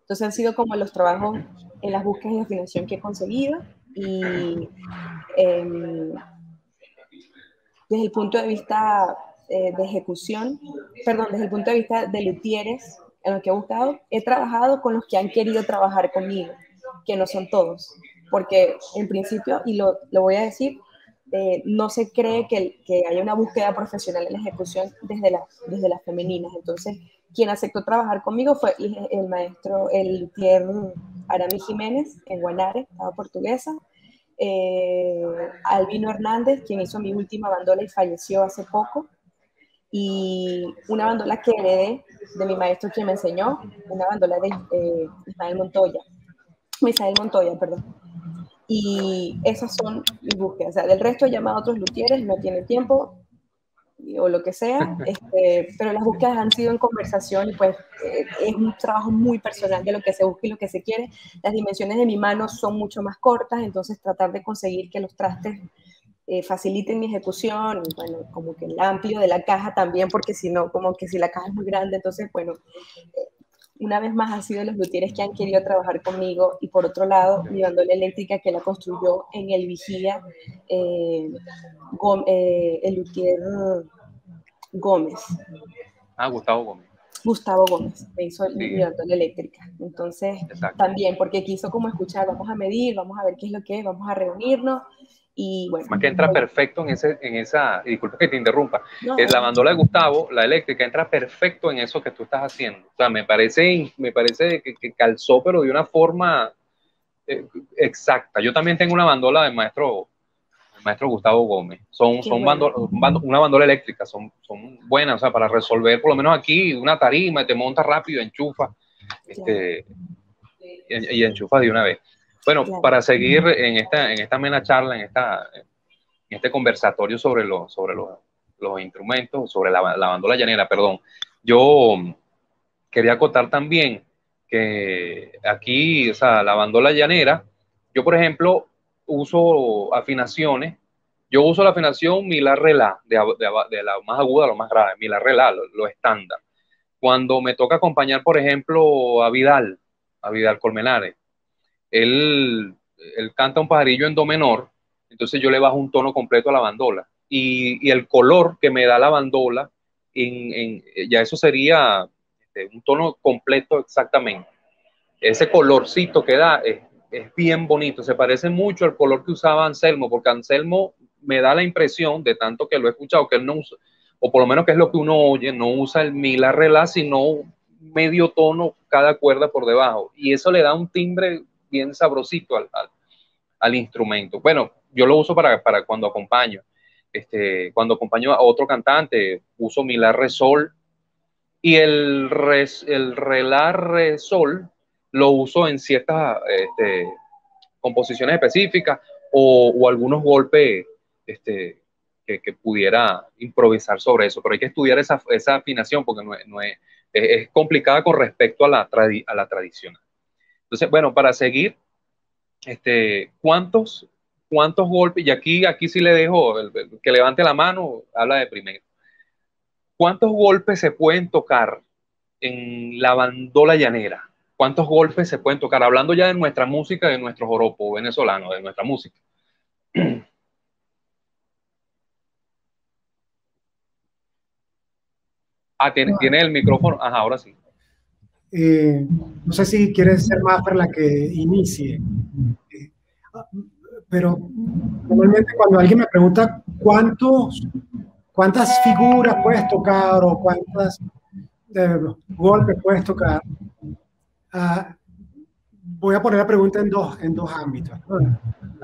Entonces han sido como los trabajos en las búsquedas de afinación que he conseguido, y desde el punto de vista de ejecución, perdón, desde el punto de vista de luthieres, en lo que he buscado, he trabajado con los que han querido trabajar conmigo, que no son todos, porque en principio, y lo voy a decir, no se cree que haya una búsqueda profesional en la ejecución desde las femeninas. Entonces, quien aceptó trabajar conmigo fue el maestro, el luthier Arami Jiménez, en Guanare, estado portuguesa, Albino Hernández, quien hizo mi última bandola y falleció hace poco, y una bandola que heredé de mi maestro quien me enseñó, una bandola de Misael Montoya, perdón. Y esas son mis búsquedas. O sea, del resto he llamado a otros luthieres, no tiene tiempo o lo que sea, pero las búsquedas han sido en conversación, y pues es un trabajo muy personal de lo que se busca y lo que se quiere. Las dimensiones de mi mano son mucho más cortas, entonces tratar de conseguir que los trastes faciliten mi ejecución, y bueno, como que el amplio de la caja también, porque si no, como que si la caja es muy grande, entonces bueno, una vez más han sido los luthieres que han querido trabajar conmigo. Y por otro lado, mi bandola eléctrica, que la construyó en el Vigía, el luthier Gómez. Gustavo Gómez. Gustavo Gómez me hizo mi bandola eléctrica. Entonces, también, porque quiso como escuchar, vamos a medir, vamos a ver qué es lo que es, vamos a reunirnos. Y bueno, más que entra perfecto en esa, y disculpa que te interrumpa, la bandola de Gustavo, la eléctrica, entra perfecto en eso que tú estás haciendo. O sea, me parece que calzó, pero de una forma exacta. Yo también tengo una bandola del maestro Gustavo Gómez. Una bandola eléctrica, son buenas, o sea, para resolver, por lo menos aquí, una tarima, te montas rápido, enchufa, y enchufa de una vez. Bueno, para seguir en esta amena charla, en este conversatorio sobre los instrumentos, sobre la bandola llanera, perdón, yo quería acotar también que aquí, o sea, la bandola llanera, yo por ejemplo uso afinaciones, yo uso la afinación mi, la, re, la, de la más aguda a lo más grave, mi, la, re, la, lo estándar. Cuando me toca acompañar, por ejemplo, a Vidal Colmenares, él canta un pajarillo en do menor, entonces yo le bajo un tono completo a la bandola. Y el color que me da la bandola, ya eso sería un tono completo exactamente. Ese colorcito que da es bien bonito, se parece mucho al color que usaba Anselmo, porque Anselmo me da la impresión, de tanto que lo he escuchado, que él no usa, o por lo menos que es lo que uno oye, no usa el mi, la, re, la, sino medio tono cada cuerda por debajo. Y eso le da un timbre bien sabrosito al instrumento. Bueno, yo lo uso para cuando acompaño. Cuando acompaño a otro cantante, uso mi, la, re, sol. Y el re, la, re, sol lo uso en ciertas composiciones específicas o algunos golpes que pudiera improvisar sobre eso. Pero hay que estudiar esa afinación porque es complicada con respecto a la tradicional. Entonces, bueno, para seguir, ¿cuántos golpes? Y aquí sí le dejo, el que levante la mano, habla de primero. ¿Cuántos golpes se pueden tocar en la bandola llanera? ¿Cuántos golpes se pueden tocar? Hablando ya de nuestra música, de nuestro joropo venezolano, de nuestra música. ¿Tiene el micrófono? Ajá, ahora sí. No sé si quieres ser más para la que inicie, pero normalmente cuando alguien me pregunta cuántas figuras puedes tocar o cuántos golpes puedes tocar, voy a poner la pregunta en dos ámbitos.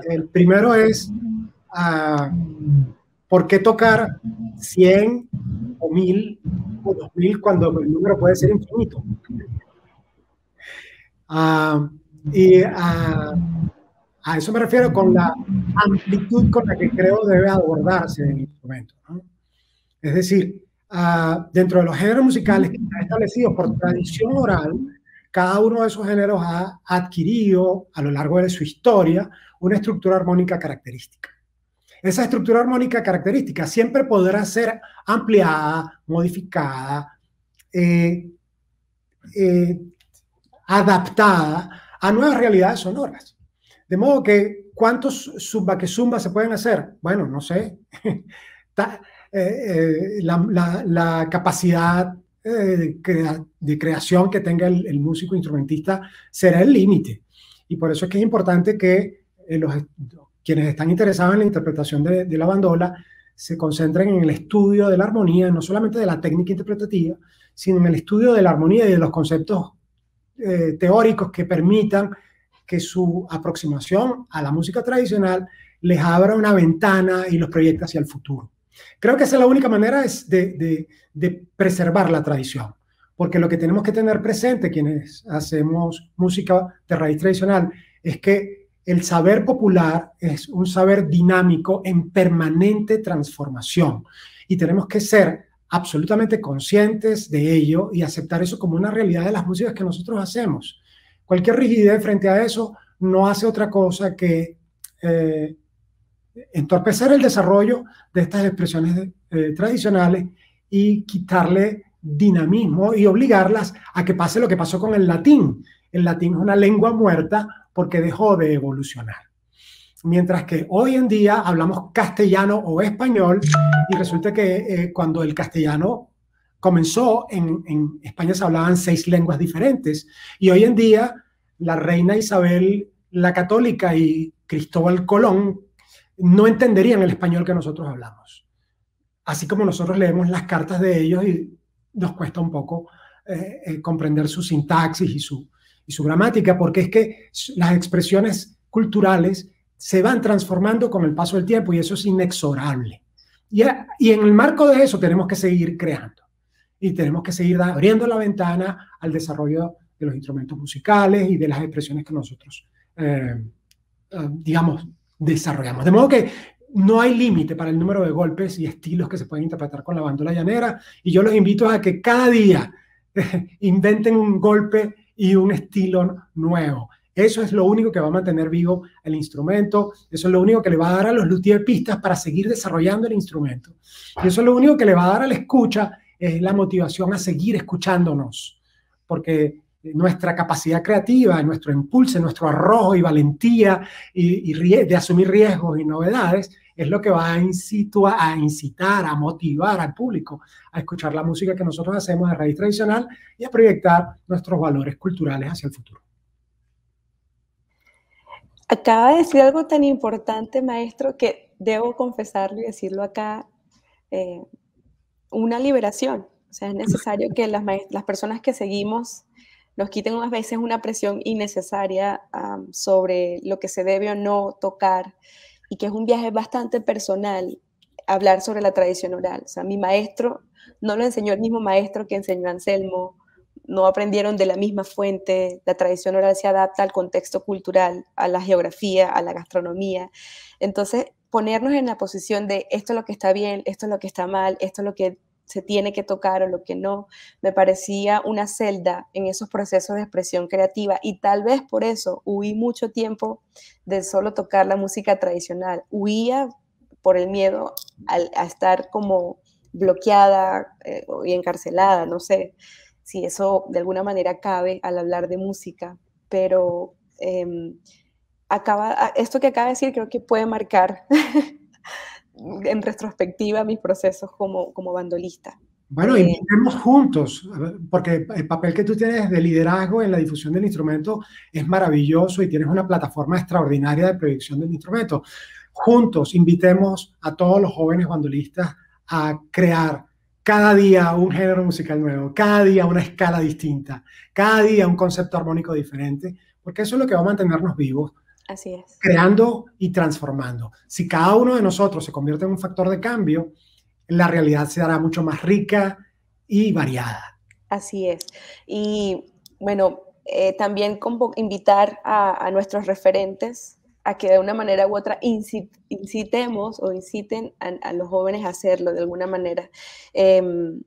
El primero es, ¿por qué tocar 100 o 1000 o 2000 cuando el número puede ser infinito? A eso me refiero con la amplitud con la que creo debe abordarse el instrumento, ¿no? Es decir, dentro de los géneros musicales que están establecidos por tradición oral, cada uno de esos géneros ha adquirido a lo largo de su historia una estructura armónica característica. Esa estructura armónica característica siempre podrá ser ampliada, modificada, adaptada a nuevas realidades sonoras. De modo que, ¿cuántos zumba se pueden hacer? Bueno, no sé. La capacidad de creación que tenga el músico instrumentista será el límite. Y por eso es que es importante que quienes están interesados en la interpretación de la bandola se concentren en el estudio de la armonía, no solamente de la técnica interpretativa, sino en el estudio de la armonía y de los conceptos teóricos que permitan que su aproximación a la música tradicional les abra una ventana y los proyecte hacia el futuro. Creo que esa es la única manera de preservar la tradición, porque lo que tenemos que tener presente quienes hacemos música de raíz tradicional es que el saber popular es un saber dinámico en permanente transformación y tenemos que ser absolutamente conscientes de ello y aceptar eso como una realidad de las músicas que nosotros hacemos. Cualquier rigidez frente a eso no hace otra cosa que entorpecer el desarrollo de estas expresiones tradicionales y quitarle dinamismo y obligarlas a que pase lo que pasó con el latín. El latín es una lengua muerta porque dejó de evolucionar. Mientras que hoy en día hablamos castellano o español y resulta que cuando el castellano comenzó, en España se hablaban 6 lenguas diferentes y hoy en día la reina Isabel la Católica y Cristóbal Colón no entenderían el español que nosotros hablamos. Así como nosotros leemos las cartas de ellos y nos cuesta un poco comprender su sintaxis y su gramática, porque es que las expresiones culturales se van transformando con el paso del tiempo y eso es inexorable. Y en el marco de eso tenemos que seguir creando y tenemos que seguir abriendo la ventana al desarrollo de los instrumentos musicales y de las expresiones que nosotros, digamos, desarrollamos. De modo que no hay límite para el número de golpes y estilos que se pueden interpretar con la bandola llanera y yo los invito a que cada día inventen un golpe y un estilo nuevo. Eso es lo único que va a mantener vivo el instrumento, eso es lo único que le va a dar a los luthiers pistas para seguir desarrollando el instrumento. Y eso es lo único que le va a dar a la escucha, es la motivación a seguir escuchándonos, porque nuestra capacidad creativa, nuestro impulso, nuestro arrojo y valentía de asumir riesgos y novedades es lo que va a incitar, a motivar al público a escuchar la música que nosotros hacemos de raíz tradicional y a proyectar nuestros valores culturales hacia el futuro. Acaba de decir algo tan importante, maestro, que debo confesarlo y decirlo acá, una liberación. O sea, es necesario que las personas que seguimos nos quiten unas veces una presión innecesaria sobre lo que se debe o no tocar, y que es un viaje bastante personal hablar sobre la tradición oral. O sea, mi maestro no lo enseñó el mismo maestro que enseñó Anselmo, no aprendieron de la misma fuente, la tradición oral se adapta al contexto cultural, a la geografía, a la gastronomía. Entonces, ponernos en la posición de esto es lo que está bien, esto es lo que está mal, esto es lo que se tiene que tocar o lo que no, me parecía una celda en esos procesos de expresión creativa, y tal vez por eso huí mucho tiempo de solo tocar la música tradicional. Huía por el miedo a estar como bloqueada y encarcelada, no sé si eso de alguna manera cabe al hablar de música, pero esto que acaba de decir creo que puede marcar en retrospectiva mis procesos como bandolista. Bueno, invitemos juntos, porque el papel que tú tienes de liderazgo en la difusión del instrumento es maravilloso y tienes una plataforma extraordinaria de proyección del instrumento. Juntos invitemos a todos los jóvenes bandolistas a crear cada día un género musical nuevo, cada día una escala distinta, cada día un concepto armónico diferente, porque eso es lo que va a mantenernos vivos. Así es. Creando y transformando. Si cada uno de nosotros se convierte en un factor de cambio, la realidad se hará mucho más rica y variada. Así es. Y bueno, también invitar a nuestros referentes a que de una manera u otra incitemos o inciten a los jóvenes a hacerlo de alguna manera. En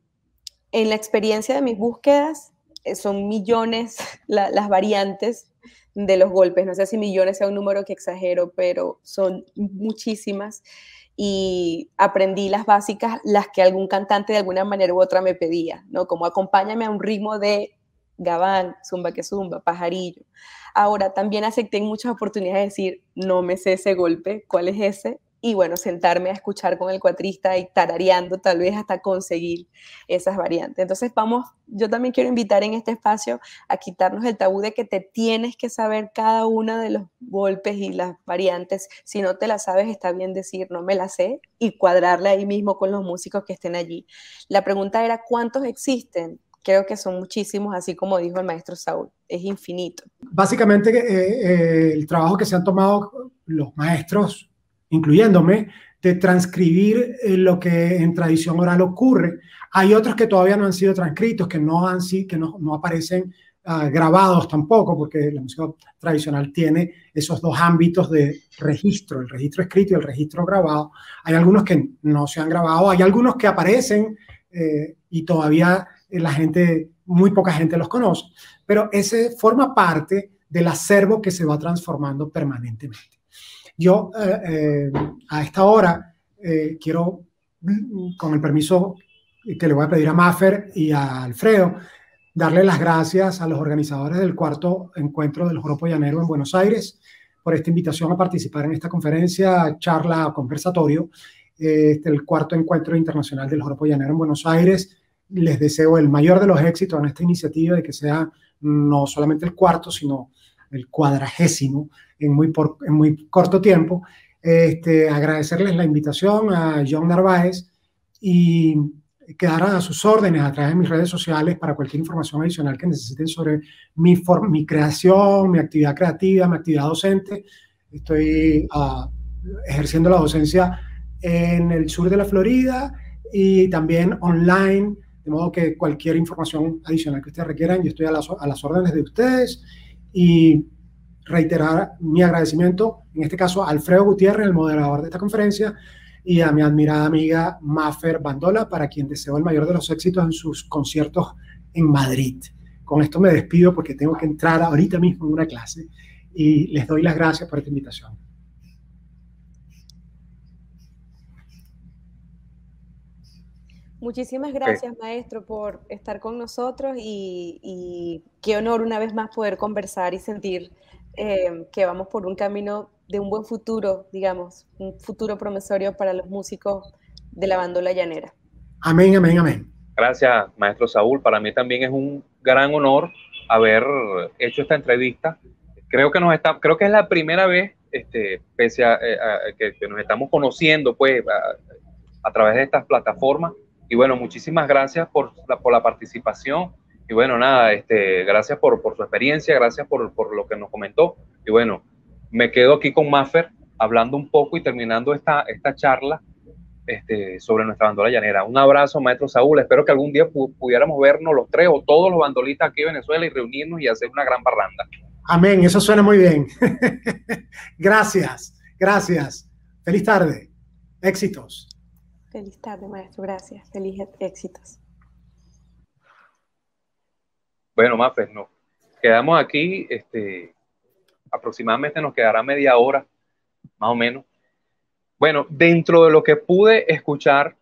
la experiencia de mis búsquedas, son millones las variantes de los golpes. No sé si millones sea un número que exagero, pero son muchísimas. Y aprendí las básicas, las que algún cantante de alguna manera u otra me pedía, ¿no? Como acompáñame a un ritmo de gabán, zumba que zumba, pajarillo. Ahora, también acepté en muchas oportunidades de decir, no me sé ese golpe, ¿cuál es ese? Y bueno, sentarme a escuchar con el cuatrista y tarareando tal vez hasta conseguir esas variantes. Entonces yo también quiero invitar en este espacio a quitarnos el tabú de que te tienes que saber cada uno de los golpes y las variantes. Si no te la sabes, está bien decir, no me la sé, y cuadrarla ahí mismo con los músicos que estén allí. La pregunta era, ¿cuántos existen? Creo que son muchísimos, así como dijo el maestro Saúl, es infinito. Básicamente, el trabajo que se han tomado los maestros, incluyéndome, de transcribir lo que en tradición oral ocurre. Hay otros que todavía no han sido transcritos, que no aparecen grabados tampoco, porque la música tradicional tiene esos dos ámbitos de registro, el registro escrito y el registro grabado. Hay algunos que no se han grabado, hay algunos que aparecen y todavía muy poca gente los conoce, pero ese forma parte del acervo que se va transformando permanentemente. Yo a esta hora quiero, con el permiso que le voy a pedir a Maffer y a Alfredo, darle las gracias a los organizadores del cuarto encuentro del Joropo Llanero en Buenos Aires por esta invitación a participar en esta conferencia, charla, conversatorio, el cuarto encuentro internacional del Joropo Llanero en Buenos Aires. Les deseo el mayor de los éxitos en esta iniciativa, de que sea no solamente el cuarto, sino el 40º en muy corto tiempo. Agradecerles la invitación a John Narváez y quedar a sus órdenes a través de mis redes sociales para cualquier información adicional que necesiten sobre mi creación, mi actividad creativa, mi actividad docente. Estoy ejerciendo la docencia en el sur de la Florida y también online, de modo que cualquier información adicional que ustedes requieran, yo estoy a las órdenes de ustedes. Y reiterar mi agradecimiento, en este caso a Alfredo Gutiérrez, el moderador de esta conferencia, y a mi admirada amiga Maffer Bandola, para quien deseo el mayor de los éxitos en sus conciertos en Madrid. con esto me despido porque tengo que entrar ahorita mismo en una clase y les doy las gracias por esta invitación. Muchísimas gracias, maestro, por estar con nosotros y qué honor una vez más poder conversar y sentir que vamos por un camino de un buen futuro, digamos, un futuro promisorio para los músicos de la bandola llanera. Amén, amén, amén. Gracias, maestro Saúl. Para mí también es un gran honor haber hecho esta entrevista. Creo que es la primera vez, pese a que nos estamos conociendo, pues, a través de estas plataformas. Y bueno, muchísimas gracias por la participación. Y bueno, nada, gracias por su experiencia, gracias por lo que nos comentó. Y bueno, me quedo aquí con Maffer hablando un poco y terminando esta charla sobre nuestra bandola llanera. Un abrazo, maestro Saúl. Espero que algún día pudiéramos vernos los tres o todos los bandolistas aquí en Venezuela y reunirnos y hacer una gran parranda. Amén, eso suena muy bien. Gracias, gracias. Feliz tarde. Éxitos. Feliz tarde, maestro. Gracias. Feliz éxitos. Bueno, Maffer, no. Quedamos aquí, aproximadamente nos quedará media hora, más o menos. Bueno, dentro de lo que pude escuchar,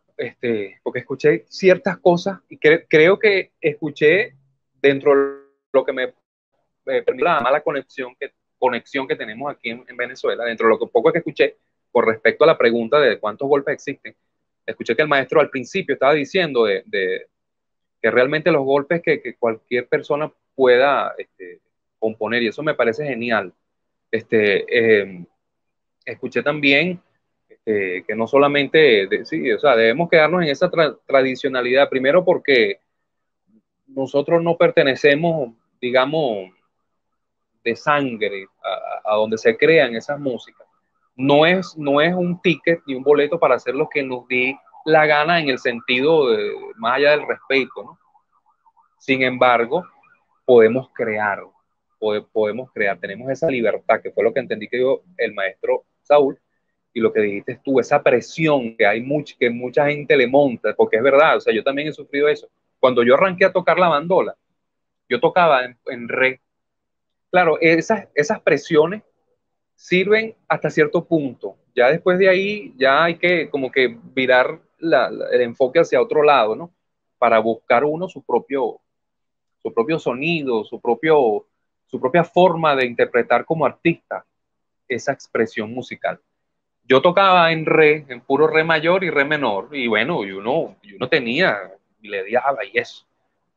porque escuché ciertas cosas y creo que escuché dentro de lo que me permitió la mala conexión que tenemos aquí en Venezuela, dentro de lo que poco que escuché con respecto a la pregunta de cuántos golpes existen, escuché que el maestro al principio estaba diciendo que realmente los golpes que cualquier persona pueda componer, y eso me parece genial. Escuché también que no solamente, sí, o sea, debemos quedarnos en esa tradicionalidad, primero porque nosotros no pertenecemos, digamos, de sangre a donde se crean esas músicas. No es un ticket ni un boleto para hacer lo que nos dé la gana en el sentido más allá del respeto, ¿no? Sin embargo, podemos crear, tenemos esa libertad, que fue lo que entendí que dio el maestro Saúl, y lo que dijiste tú, esa presión que mucha gente le monta, porque es verdad, o sea, yo también he sufrido eso. Cuando yo arranqué a tocar la bandola, yo tocaba en re. Claro, esas presiones sirven hasta cierto punto. Ya después de ahí, ya hay que como que virar el enfoque hacia otro lado, ¿no? Para buscar uno su propio sonido, su propia forma de interpretar como artista esa expresión musical. Yo tocaba en re, en puro re mayor y re menor, y bueno, y uno tenía, y le diaba y eso.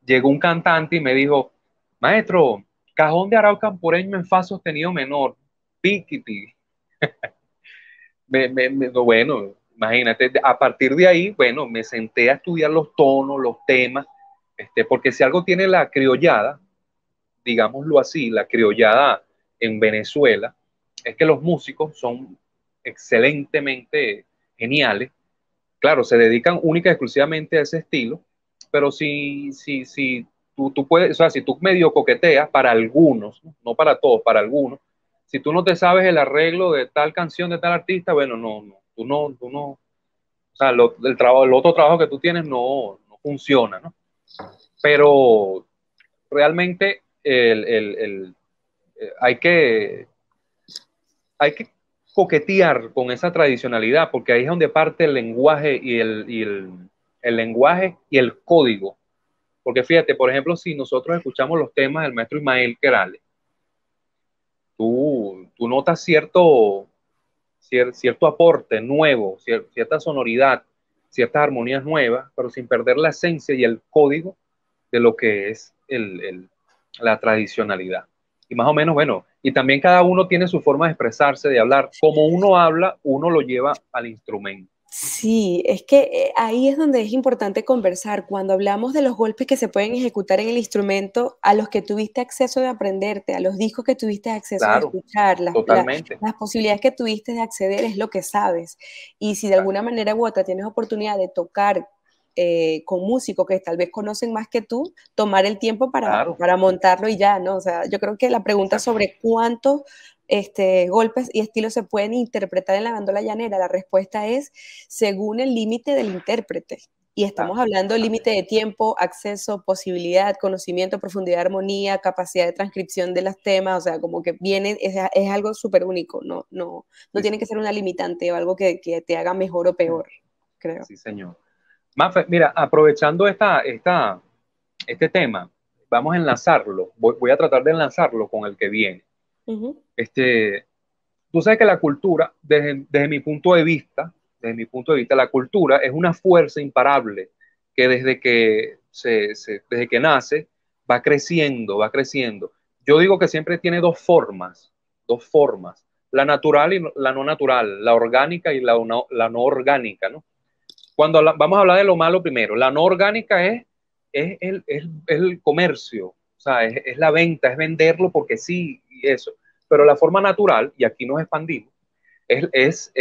Llegó un cantante y me dijo, maestro, cajón de arao camporeño en fa sostenido menor, piquiti. Bueno, imagínate, a partir de ahí, bueno, me senté a estudiar los tonos, los temas, porque si algo tiene la criollada, digámoslo así, la criollada en Venezuela, es que los músicos son excelentemente geniales. Claro, se dedican única y exclusivamente a ese estilo, pero si tú puedes, o sea, si tú medio coqueteas para algunos, no para todos, para algunos, si tú no te sabes el arreglo de tal canción de tal artista, bueno, tú no, o sea, el otro trabajo que tú tienes no funciona, ¿no? Pero realmente hay que coquetear con esa tradicionalidad, porque ahí es donde parte el lenguaje el lenguaje y el código. Porque fíjate, por ejemplo, si nosotros escuchamos los temas del maestro Ismael Querales, tú notas cierto aporte nuevo, cierta sonoridad, ciertas armonías nuevas, pero sin perder la esencia y el código de lo que es la tradicionalidad. Y más o menos, bueno, y también cada uno tiene su forma de expresarse, de hablar. Como uno habla, uno lo lleva al instrumento. Sí, es que ahí es donde es importante conversar. Cuando hablamos de los golpes que se pueden ejecutar en el instrumento, a los que tuviste acceso de aprenderte, a los discos que tuviste acceso de escuchar, las posibilidades que tuviste de acceder, es lo que sabes. Y si de alguna manera u otra tienes oportunidad de tocar con músicos que tal vez conocen más que tú, tomar el tiempo para montarlo y ya, ¿no? O sea, yo creo que la pregunta sobre cuántos golpes y estilos se pueden interpretar en la bandola llanera, la respuesta es según el límite del intérprete Y estamos hablando límite de tiempo, acceso, posibilidad, conocimiento, profundidad, armonía, capacidad de transcripción de los temas, o sea, como que viene, es algo súper único, no tiene que ser una limitante o algo que te haga mejor o peor, creo. Sí, señor. Mafe, mira, aprovechando este tema, vamos a enlazarlo, voy a tratar de enlazarlo con el que viene. Tú sabes que la cultura, desde mi punto de vista, la cultura es una fuerza imparable que desde que nace va creciendo, va creciendo. Yo digo que siempre tiene dos formas, la natural y la no natural, la orgánica y la no orgánica, ¿no? Vamos a hablar de lo malo primero. La no orgánica es el comercio, o sea, es la venta, es venderlo porque sí y eso. Pero la forma natural, y aquí nos expandimos, es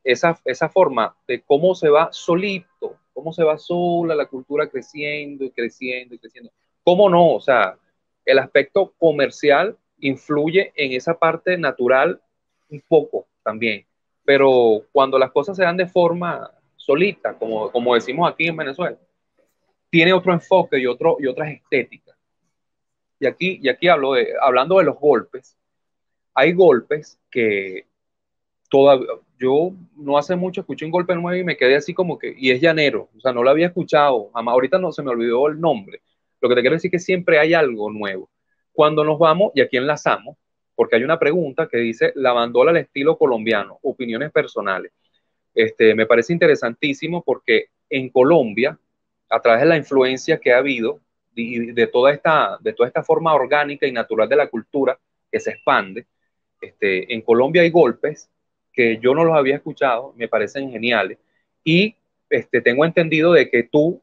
esa forma de cómo se va solito, cómo se va sola la cultura creciendo y creciendo y creciendo. ¿Cómo no? O sea, el aspecto comercial influye en esa parte natural un poco también, pero cuando las cosas se dan de forma solita, como decimos aquí en Venezuela, tiene otro enfoque y otras estéticas. Y aquí hablando de los golpes, hay golpes que yo no hace mucho escuché un golpe nuevo y me quedé así como que, y es llanero, o sea, no lo había escuchado, jamás, ahorita no se me olvidó el nombre. Lo que te quiero decir es que siempre hay algo nuevo. Cuando nos vamos, y aquí enlazamos, porque hay una pregunta que dice, la bandola al estilo colombiano, opiniones personales. Me parece interesantísimo porque en Colombia, a través de la influencia que ha habido y de toda esta forma orgánica y natural de la cultura que se expande, en Colombia hay golpes que yo no los había escuchado, me parecen geniales, y tengo entendido de que tú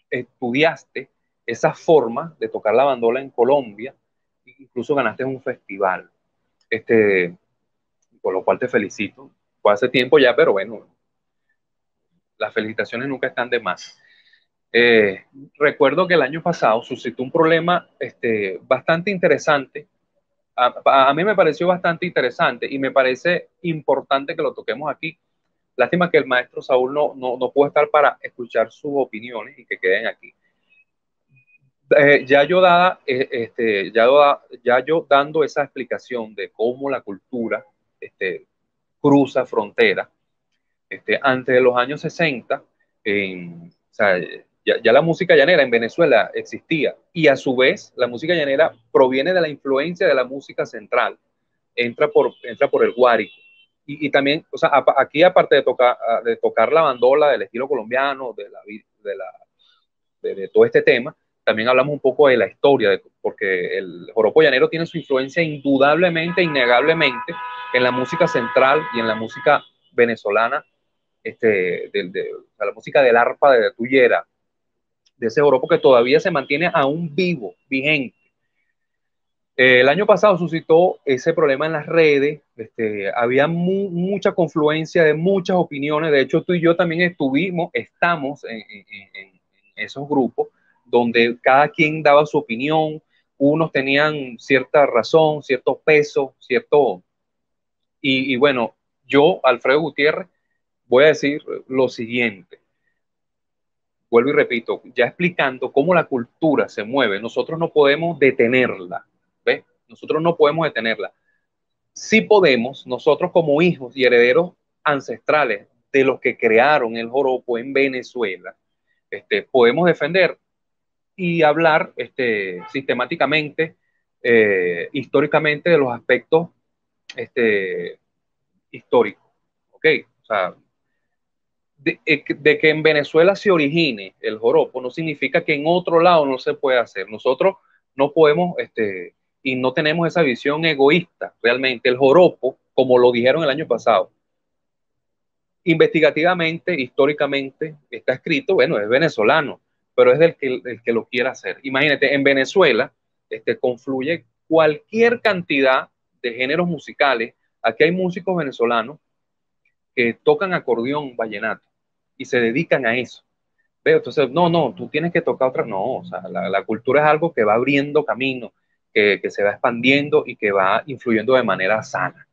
estudiaste esa forma de tocar la bandola en Colombia, incluso ganaste un festival, por lo cual te felicito. Fue hace tiempo ya, pero bueno, las felicitaciones nunca están de más. Recuerdo que el año pasado suscitó un problema bastante interesante. A mí me pareció bastante interesante y me parece importante que lo toquemos aquí. Lástima que el maestro Saúl no pudo estar para escuchar sus opiniones y que queden aquí. Ya yo dando esa explicación de cómo la cultura cruza fronteras, antes de los años 60, o sea, ya la música llanera en Venezuela existía y a su vez la música llanera proviene de la influencia de la música central, entra por el guárico. Y también, o sea, aquí aparte de tocar la bandola del estilo colombiano, de todo este tema, también hablamos un poco de la historia, porque el joropo llanero tiene su influencia indudablemente, innegablemente, en la música central y en la música venezolana, la música del arpa de Tuyera, de ese joropo que todavía se mantiene aún vivo, vigente. El año pasado suscitó ese problema en las redes, había mucha confluencia de muchas opiniones, de hecho tú y yo también estamos en esos grupos donde cada quien daba su opinión, unos tenían cierta razón, cierto peso, y bueno, yo, Alfredo Gutiérrez, voy a decir lo siguiente, vuelvo y repito, ya explicando cómo la cultura se mueve, nosotros no podemos detenerla, ¿ves? Nosotros no podemos detenerla. Sí podemos, nosotros como hijos y herederos ancestrales de los que crearon el joropo en Venezuela, podemos defender y hablar sistemáticamente, históricamente, de los aspectos históricos. ¿Ok? O sea, de que en Venezuela se origine el joropo no significa que en otro lado no se pueda hacer. Nosotros no podemos, y no tenemos esa visión egoísta. Realmente el joropo, como lo dijeron el año pasado, investigativamente, históricamente, está escrito, bueno, es venezolano, pero es del que lo quiera hacer. Imagínate, en Venezuela confluye cualquier cantidad de géneros musicales. Aquí hay músicos venezolanos que tocan acordeón vallenato y se dedican a eso. ¿Ve? Entonces, no, tú tienes que tocar otra. No, o sea, la cultura es algo que va abriendo camino, que se va expandiendo y que va influyendo de manera sana.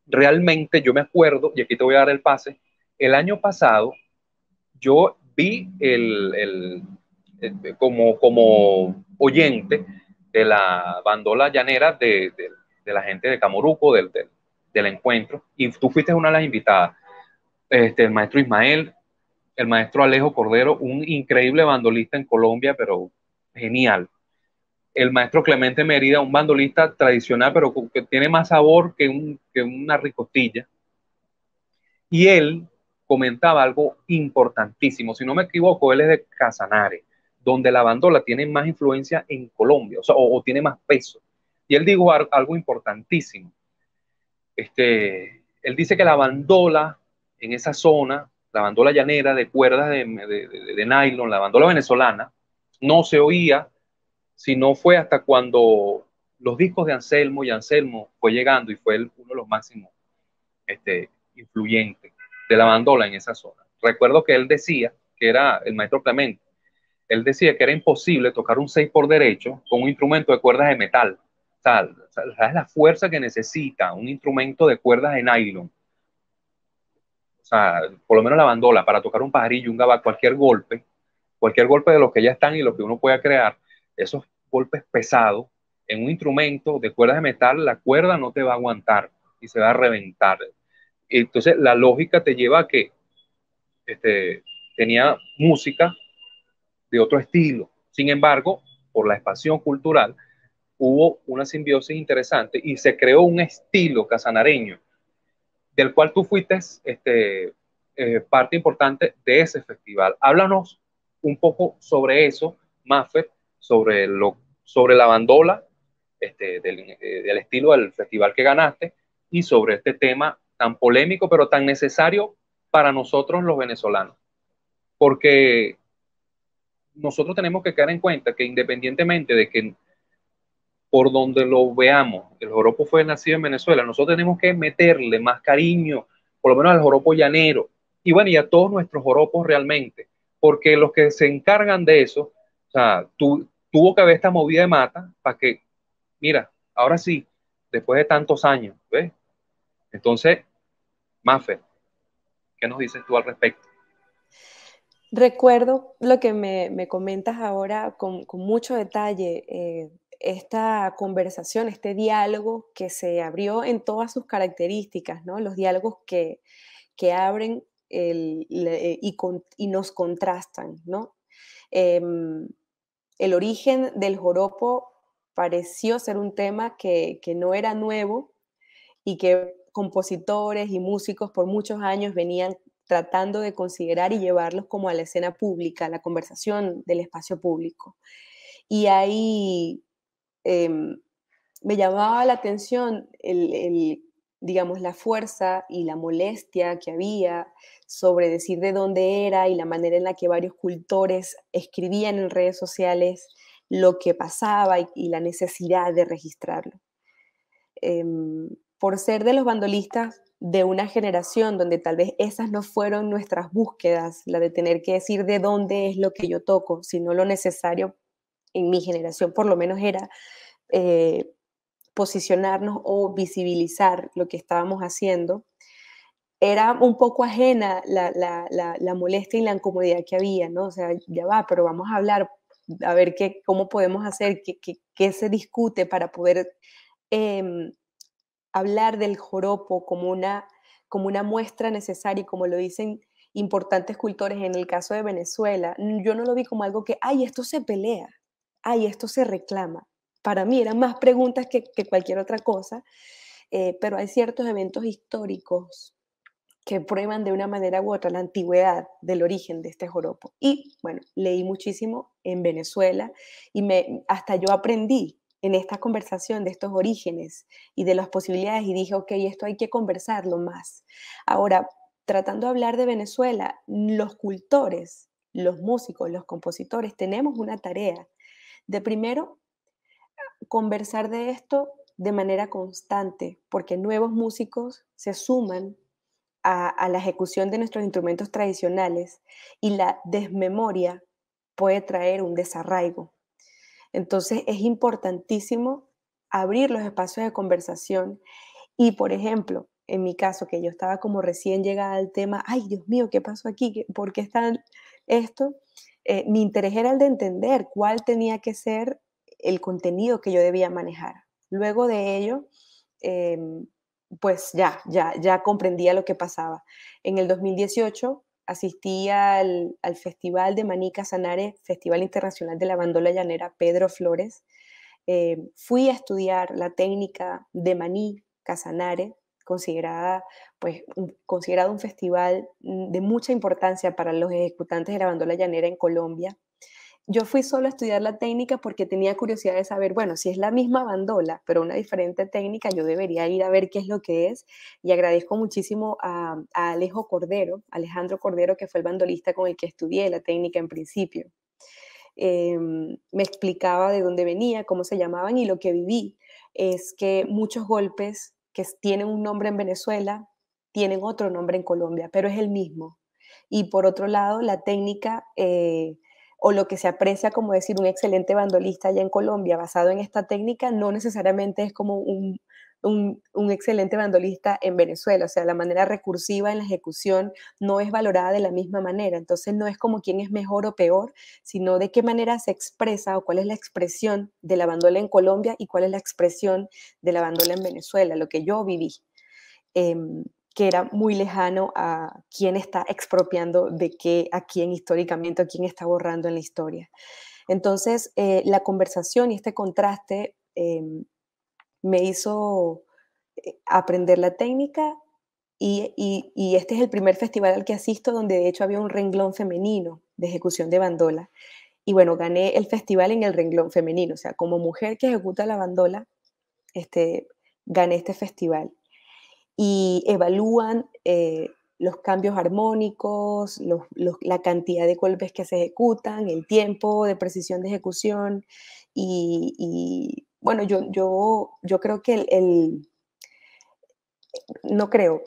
Realmente yo me acuerdo, y aquí te voy a dar el pase, el año pasado yo vi como oyente de la bandola llanera de la gente de Camoruco, del encuentro, y tú fuiste una de las invitadas. El maestro Ismael, el maestro Alejo Cordero, un increíble bandolista en Colombia, pero genial. El maestro Clemente Mérida, un bandolista tradicional, pero que tiene más sabor que una ricostilla. Y él comentaba algo importantísimo. Si no me equivoco, él es de Casanare, donde la bandola tiene más influencia en Colombia, o tiene más peso. Y él dijo algo importantísimo. Él dice que la bandola en esa zona, la bandola llanera de cuerdas de nylon, la bandola venezolana, no se oía, sino fue hasta cuando los discos de Anselmo, y Anselmo fue llegando y fue uno de los máximos influyentes de la bandola en esa zona. Recuerdo que él decía, que era el maestro Clemente, él decía que era imposible tocar un 6 por derecho con un instrumento de cuerdas de metal. O sea, ¿sabes la fuerza que necesita un instrumento de cuerdas de nylon? O sea, por lo menos la bandola, para tocar un pajarillo, un gabá, cualquier golpe de los que ya están y lo que uno pueda crear, esos golpes pesados en un instrumento de cuerdas de metal, la cuerda no te va a aguantar y se va a reventar. Entonces, la lógica te lleva a que tenía música de otro estilo. Sin embargo, por la expansión cultural, hubo una simbiosis interesante y se creó un estilo casanareño, del cual tú fuiste parte importante de ese festival. Háblanos un poco sobre eso, Maffer, sobre la bandola, del estilo del festival que ganaste, y sobre este tema tan polémico, pero tan necesario para nosotros los venezolanos. Porque nosotros tenemos que caer en cuenta que independientemente de que por donde lo veamos, el joropo fue nacido en Venezuela, nosotros tenemos que meterle más cariño, por lo menos al joropo llanero, y bueno, y a todos nuestros joropos realmente, porque los que se encargan de eso, o sea, tuvo que haber esta movida de mata para que, mira, ahora sí, después de tantos años, ¿ves? Entonces, Mafe, ¿qué nos dices tú al respecto? Recuerdo lo que me comentas ahora con mucho detalle, esta conversación, este diálogo que se abrió en todas sus características, ¿no? Los diálogos que abren y nos contrastan, ¿no? El origen del joropo pareció ser un tema que no era nuevo y que compositores y músicos por muchos años venían tratando de considerar y llevarlos como a la escena pública, a la conversación del espacio público. Y ahí me llamaba la atención digamos, la fuerza y la molestia que había sobre decir de dónde era y la manera en la que varios cultores escribían en redes sociales lo que pasaba y la necesidad de registrarlo. Por ser de los bandolistas de una generación donde tal vez esas no fueron nuestras búsquedas, la de tener que decir de dónde es lo que yo toco, sino lo necesario en mi generación por lo menos era posicionarnos o visibilizar lo que estábamos haciendo, era un poco ajena la molestia y la incomodidad que había, ¿no? O sea, ya va, pero vamos a hablar, a ver cómo podemos hacer, qué se discute para poder hablar del joropo como una muestra necesaria, y como lo dicen importantes cultores en el caso de Venezuela. Yo no lo vi como algo que, ay, esto se pelea, ay, esto se reclama. Para mí eran más preguntas que cualquier otra cosa, pero hay ciertos eventos históricos que prueban de una manera u otra la antigüedad del origen de este joropo. Y bueno, leí muchísimo en Venezuela y hasta yo aprendí en esta conversación de estos orígenes y de las posibilidades y dije, ok, esto hay que conversarlo más. Ahora, tratando de hablar de Venezuela, los cultores, los músicos, los compositores, tenemos una tarea de primero conversar de esto de manera constante, porque nuevos músicos se suman a la ejecución de nuestros instrumentos tradicionales y la desmemoria puede traer un desarraigo. Entonces es importantísimo abrir los espacios de conversación y, por ejemplo, en mi caso, que yo estaba como recién llegada al tema, ay, Dios mío, ¿qué pasó aquí? ¿Por qué está esto? Mi interés era el de entender cuál tenía que ser el contenido que yo debía manejar. Luego de ello, em, pues ya comprendía lo que pasaba. En el 2018 asistí al Festival de Maní Casanare, Festival Internacional de la Bandola Llanera Pedro Flores. Fui a estudiar la técnica de Maní Casanare, considerado un festival de mucha importancia para los ejecutantes de la bandola llanera en Colombia. Yo fui solo a estudiar la técnica porque tenía curiosidad de saber, bueno, si es la misma bandola, pero una diferente técnica, yo debería ir a ver qué es lo que es. Y agradezco muchísimo a Alejandro Cordero, que fue el bandolista con el que estudié la técnica en principio. Me explicaba de dónde venía, cómo se llamaban, y lo que viví es que muchos golpes que tienen un nombre en Venezuela tienen otro nombre en Colombia, pero es el mismo. Y por otro lado, la técnica o lo que se aprecia como decir un excelente bandolista allá en Colombia basado en esta técnica no necesariamente es como un excelente bandolista en Venezuela. O sea, la manera recursiva en la ejecución no es valorada de la misma manera. Entonces no es como quién es mejor o peor, sino de qué manera se expresa o cuál es la expresión de la bandola en Colombia y cuál es la expresión de la bandola en Venezuela, lo que yo viví. Que era muy lejano a quién está expropiando de qué, a quién históricamente, a quién está borrando en la historia. Entonces, la conversación y este contraste me hizo aprender la técnica y este es el primer festival al que asisto donde de hecho había un renglón femenino de ejecución de bandola. Y bueno, gané el festival en el renglón femenino, o sea, como mujer que ejecuta la bandola, gané este festival. Y evalúan los cambios armónicos, la cantidad de golpes que se ejecutan, el tiempo de precisión de ejecución. Bueno, yo creo que no creo,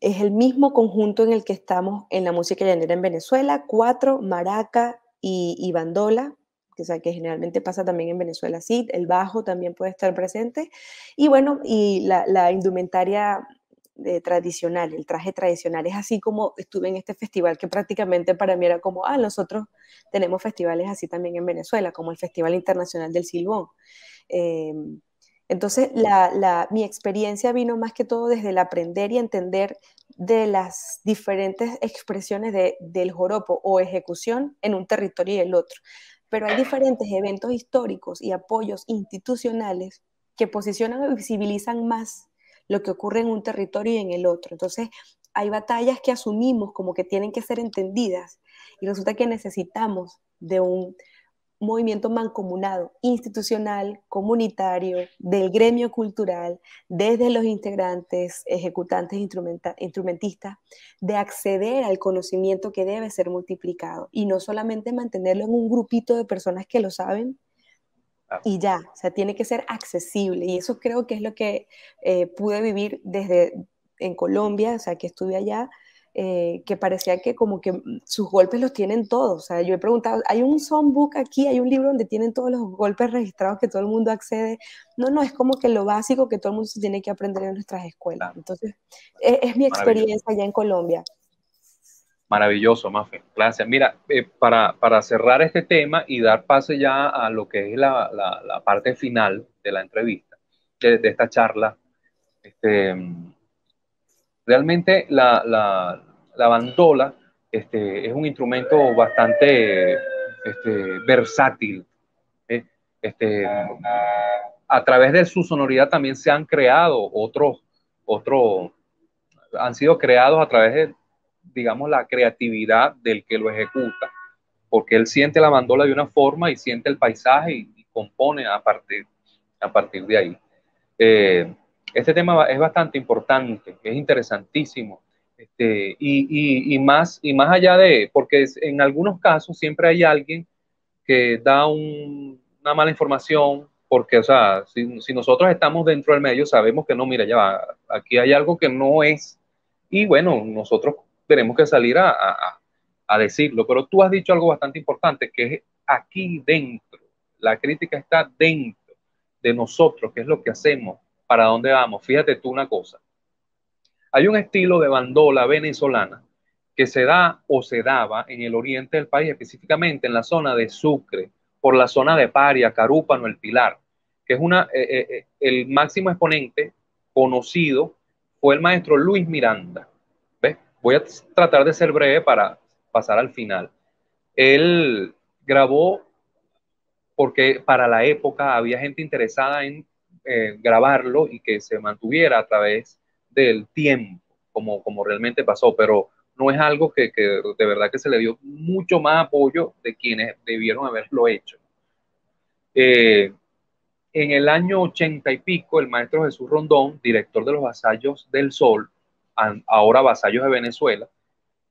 es el mismo conjunto en el que estamos en la música llanera en Venezuela, cuatro, maraca y bandola, o sea, que generalmente pasa también en Venezuela, sí, el bajo también puede estar presente, y bueno, y la indumentaria tradicional, el traje tradicional, es así como estuve en este festival que prácticamente para mí era como, nosotros tenemos festivales así también en Venezuela, como el Festival Internacional del Silbón. Entonces, mi experiencia vino más que todo desde el aprender y entender de las diferentes expresiones del joropo o ejecución en un territorio y el otro. Pero hay diferentes eventos históricos y apoyos institucionales que posicionan o visibilizan más lo que ocurre en un territorio y en el otro. Entonces, hay batallas que asumimos como que tienen que ser entendidas y resulta que necesitamos de un movimiento mancomunado, institucional, comunitario, del gremio cultural, desde los integrantes, ejecutantes, instrumentistas, de acceder al conocimiento que debe ser multiplicado y no solamente mantenerlo en un grupito de personas que lo saben y ya, o sea, tiene que ser accesible y eso creo que es lo que pude vivir desde en Colombia, o sea, que estuve allá, que parecía que como que sus golpes los tienen todos. O sea, yo he preguntado, ¿hay un songbook aquí? ¿Hay un libro donde tienen todos los golpes registrados que todo el mundo accede? No, es como que lo básico que todo el mundo se tiene que aprender en nuestras escuelas. Entonces, es mi experiencia allá en Colombia. Maravilloso, Mafe. Gracias. Mira, para cerrar este tema y dar pase ya a lo que es la parte final de la entrevista, de esta charla, realmente la bandola es un instrumento bastante versátil. ¿Eh? A través de su sonoridad también se han creado han sido creados a través de, digamos, la creatividad del que lo ejecuta, porque él siente la bandola de una forma y siente el paisaje y compone a partir de ahí. Este tema es bastante importante, es interesantísimo, y más allá de, porque en algunos casos siempre hay alguien que da una mala información, porque, o sea, si nosotros estamos dentro del medio, sabemos que no, mira, ya va, aquí hay algo que no es, y bueno, nosotros tenemos que salir a decirlo, pero tú has dicho algo bastante importante, que es aquí dentro, la crítica está dentro de nosotros, qué es lo que hacemos, para dónde vamos. Fíjate tú una cosa, Hay un estilo de bandola venezolana que se da o se daba en el oriente del país, específicamente en la zona de Sucre, por la zona de Paria, Carúpano, El Pilar, que es el máximo exponente conocido fue el maestro Luis Miranda. ¿Ves? Voy a tratar de ser breve para pasar al final. Él grabó porque para la época había gente interesada en grabarlo y que se mantuviera a través del tiempo, como realmente pasó, pero no es algo que de verdad que se le dio mucho más apoyo de quienes debieron haberlo hecho. En el año 80 y pico, el maestro Jesús Rondón, director de los Vasallos del Sol, ahora Vasallos de Venezuela,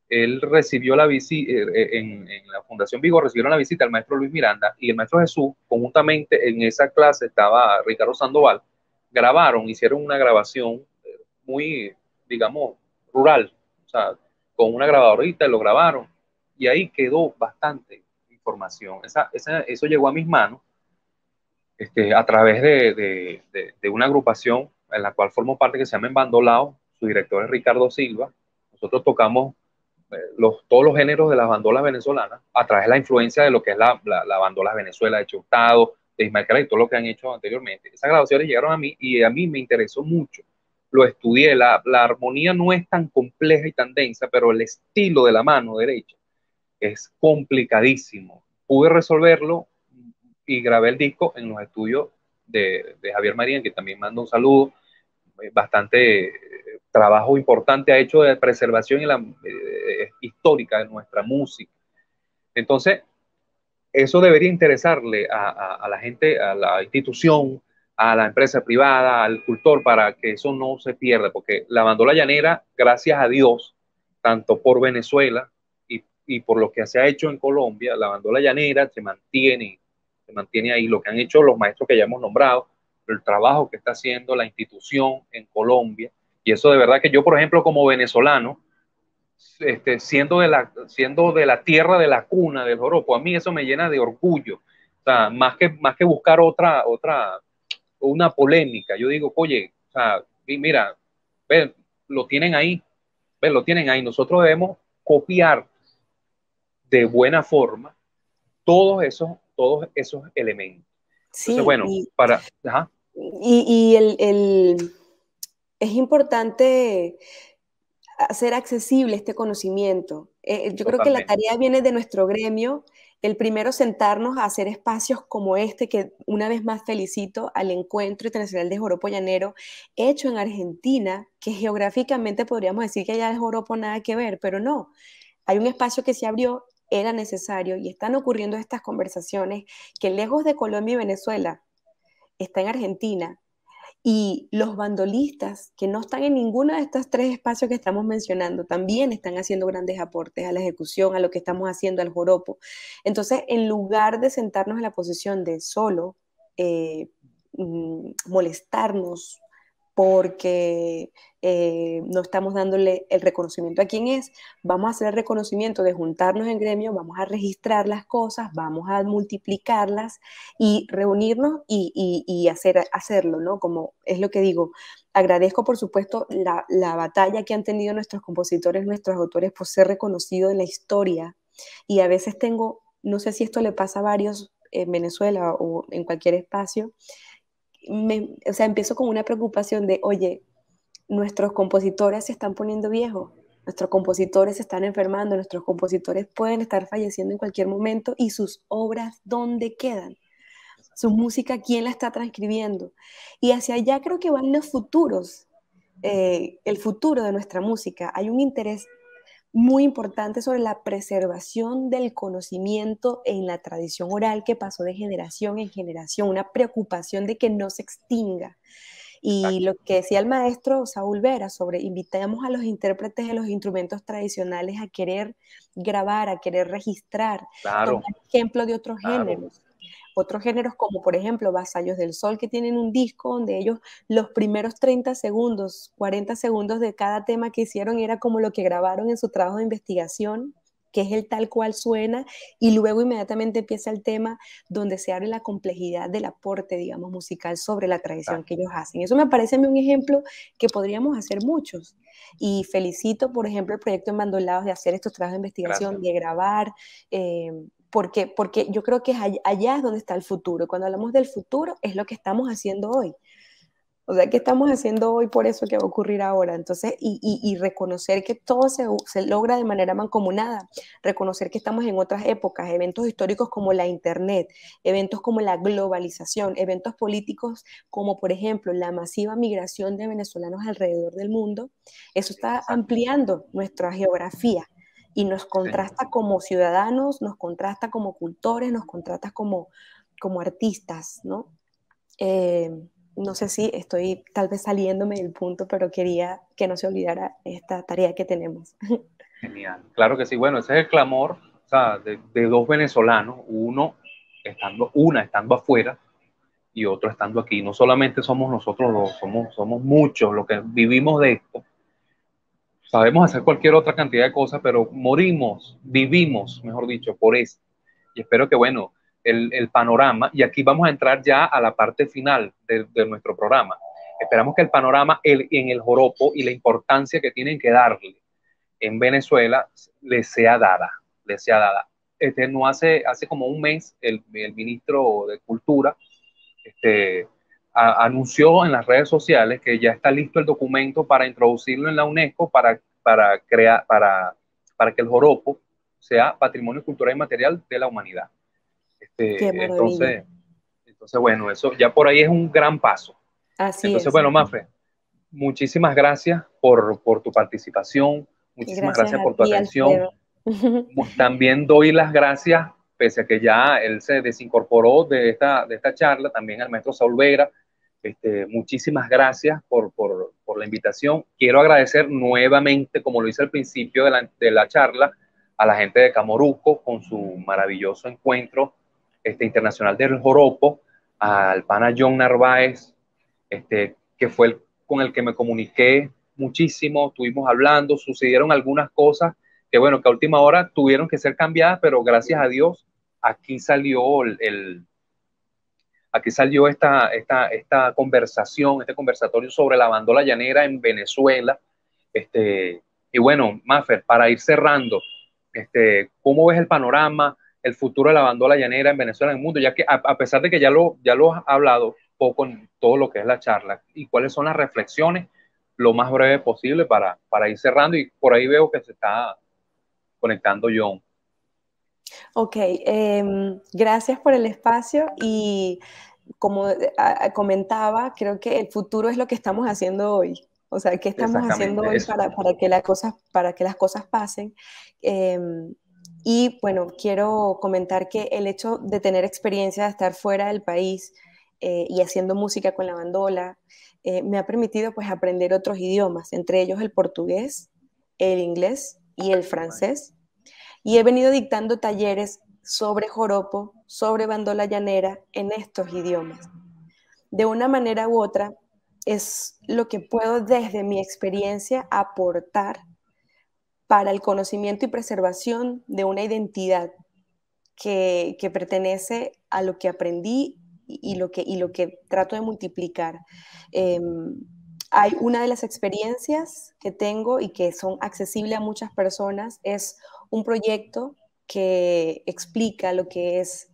él recibió la visita, en la Fundación Vigo recibieron la visita al maestro Luis Miranda y el maestro Jesús, conjuntamente en esa clase estaba Ricardo Sandoval, hicieron una grabación muy, digamos, rural, o sea, con una grabadorita lo grabaron y ahí quedó bastante información. Eso llegó a mis manos a través de una agrupación en la cual formo parte que se llama Embandolao, su director es Ricardo Silva. Nosotros tocamos todos los géneros de las bandolas venezolanas a través de la influencia de lo que es la bandola de Venezuela, de Hurtado, de Ismael Cala y todo lo que han hecho anteriormente. Esas grabaciones llegaron a mí y a mí me interesó mucho. Lo estudié, la armonía no es tan compleja y tan densa, pero el estilo de la mano derecha es complicadísimo. Pude resolverlo y grabé el disco en los estudios de Javier Marín, que también mando un saludo. Bastante trabajo importante ha hecho de preservación histórica de nuestra música. Entonces, eso debería interesarle a la gente, a la institución, a la empresa privada, al cultor, para que eso no se pierda, porque la bandola llanera, gracias a Dios, tanto por Venezuela y por lo que se ha hecho en Colombia, la bandola llanera se mantiene ahí, lo que han hecho los maestros que ya hemos nombrado, el trabajo que está haciendo la institución en Colombia, y eso de verdad que yo, por ejemplo, como venezolano, siendo de la tierra de la cuna del joropo, a mí eso me llena de orgullo. O sea, más que buscar una polémica, yo digo, oye, o sea, mira, ven, lo tienen ahí, ven, lo tienen ahí. Nosotros debemos copiar de buena forma todos esos elementos. Entonces, Sí, bueno, ajá. Es importante hacer accesible este conocimiento. Yo creo que la Totalmente. tarea viene de nuestro gremio. El primero, sentarnos a hacer espacios como este, que una vez más felicito al Encuentro Internacional de Joropo Llanero, hecho en Argentina, que geográficamente podríamos decir que allá el joropo nada que ver, pero no. Hay un espacio que se abrió, era necesario, y están ocurriendo estas conversaciones que lejos de Colombia y Venezuela, está en Argentina. Y los bandolistas que no están en ninguno de estos tres espacios que estamos mencionando también están haciendo grandes aportes a la ejecución, a lo que estamos haciendo, al joropo. Entonces, en lugar de sentarnos en la posición de solo molestarnos porque no estamos dándole el reconocimiento a quien es, vamos a hacer el reconocimiento de juntarnos en gremio, vamos a registrar las cosas, vamos a multiplicarlas y reunirnos y hacerlo, ¿no? Como es lo que digo, agradezco por supuesto la batalla que han tenido nuestros compositores, nuestros autores por ser reconocidos en la historia, y a veces no sé si esto le pasa a varios en Venezuela o en cualquier espacio, o sea, empiezo con una preocupación de, oye, nuestros compositores se están poniendo viejos, nuestros compositores se están enfermando, nuestros compositores pueden estar falleciendo en cualquier momento, y sus obras, ¿dónde quedan? Su música, ¿quién la está transcribiendo? Y hacia allá creo que van los futuros, el futuro de nuestra música. Hay un interés muy importante sobre la preservación del conocimiento en la tradición oral que pasó de generación en generación, una preocupación de que no se extinga. Y lo que decía el maestro Saúl Vera sobre invitamos a los intérpretes de los instrumentos tradicionales a querer grabar, a querer registrar, Claro, tomar ejemplo de otros claro. géneros. Otros géneros como por ejemplo Vasallos del Sol, que tienen un disco donde ellos los primeros 30 segundos, 40 segundos de cada tema que hicieron era como lo que grabaron en su trabajo de investigación, que es el tal cual suena, y luego inmediatamente empieza el tema donde se abre la complejidad del aporte, digamos, musical sobre la tradición que ellos hacen. Eso me parece a mí un ejemplo que podríamos hacer muchos. Y felicito, por ejemplo, el proyecto en Mandolados de hacer estos trabajos de investigación, Gracias. de grabar, porque yo creo que allá es donde está el futuro. Cuando hablamos del futuro, es lo que estamos haciendo hoy. O sea, ¿qué estamos haciendo hoy por eso que va a ocurrir ahora? Entonces, y reconocer que todo se logra de manera mancomunada, reconocer que estamos en otras épocas, eventos históricos como la Internet, eventos como la globalización, eventos políticos como, por ejemplo, la masiva migración de venezolanos alrededor del mundo, eso está ampliando nuestra geografía y nos contrasta como ciudadanos, nos contrasta como cultores, nos contrasta como artistas, ¿no? No sé si estoy tal vez saliéndome del punto, pero quería que no se olvidara esta tarea que tenemos. Genial. Claro que sí. Bueno, ese es el clamor, o sea, de dos venezolanos, una estando afuera y otro estando aquí. No solamente somos nosotros dos, somos muchos los que vivimos de esto. Sabemos hacer cualquier otra cantidad de cosas, pero vivimos, mejor dicho, por eso. Y espero que, bueno, el panorama, y aquí vamos a entrar ya a la parte final de nuestro programa. Esperamos que el panorama en el joropo y la importancia que tienen que darle en Venezuela les sea dada. No hace como un mes el ministro de Cultura anunció en las redes sociales que ya está listo el documento para introducirlo en la UNESCO para que el joropo sea patrimonio cultural y material de la humanidad. Qué maravilla. Entonces, bueno, eso ya por ahí es un gran paso. Así entonces, es. bueno, Mafe, muchísimas gracias por tu participación, muchísimas gracias por tu ti, atención. También doy las gracias, pese a que ya él se desincorporó de esta charla, también al maestro Saúl Vera. Muchísimas gracias por la invitación. Quiero agradecer nuevamente, como lo hice al principio de la charla, a la gente de Camoruco con su maravilloso encuentro internacional del joropo, al pana John Narváez, que fue con el que me comuniqué muchísimo, estuvimos hablando, sucedieron algunas cosas que, bueno, que a última hora tuvieron que ser cambiadas, pero gracias a Dios aquí salió esta conversación, este conversatorio sobre la bandola llanera en Venezuela. Y bueno, Mafer, para ir cerrando, ¿cómo ves el panorama, el futuro de la bandola llanera en Venezuela, en el mundo? Ya que a pesar de que ya lo has hablado poco en todo lo que es la charla, ¿y cuáles son las reflexiones lo más breve posible para ir cerrando? Y por ahí veo que se está conectando John. Ok, gracias por el espacio y como comentaba, creo que el futuro es lo que estamos haciendo hoy. O sea, ¿qué estamos haciendo hoy para que las cosas pasen? Y bueno, quiero comentar que el hecho de tener experiencia de estar fuera del país y haciendo música con la bandola me ha permitido pues aprender otros idiomas, entre ellos el portugués, el inglés y el francés. Y he venido dictando talleres sobre joropo, sobre bandola llanera en estos idiomas. De una manera u otra, es lo que puedo desde mi experiencia aportar para el conocimiento y preservación de una identidad que pertenece a lo que aprendí y lo que trato de multiplicar. Hay una de las experiencias que tengo y que son accesibles a muchas personas, es un proyecto que explica lo que es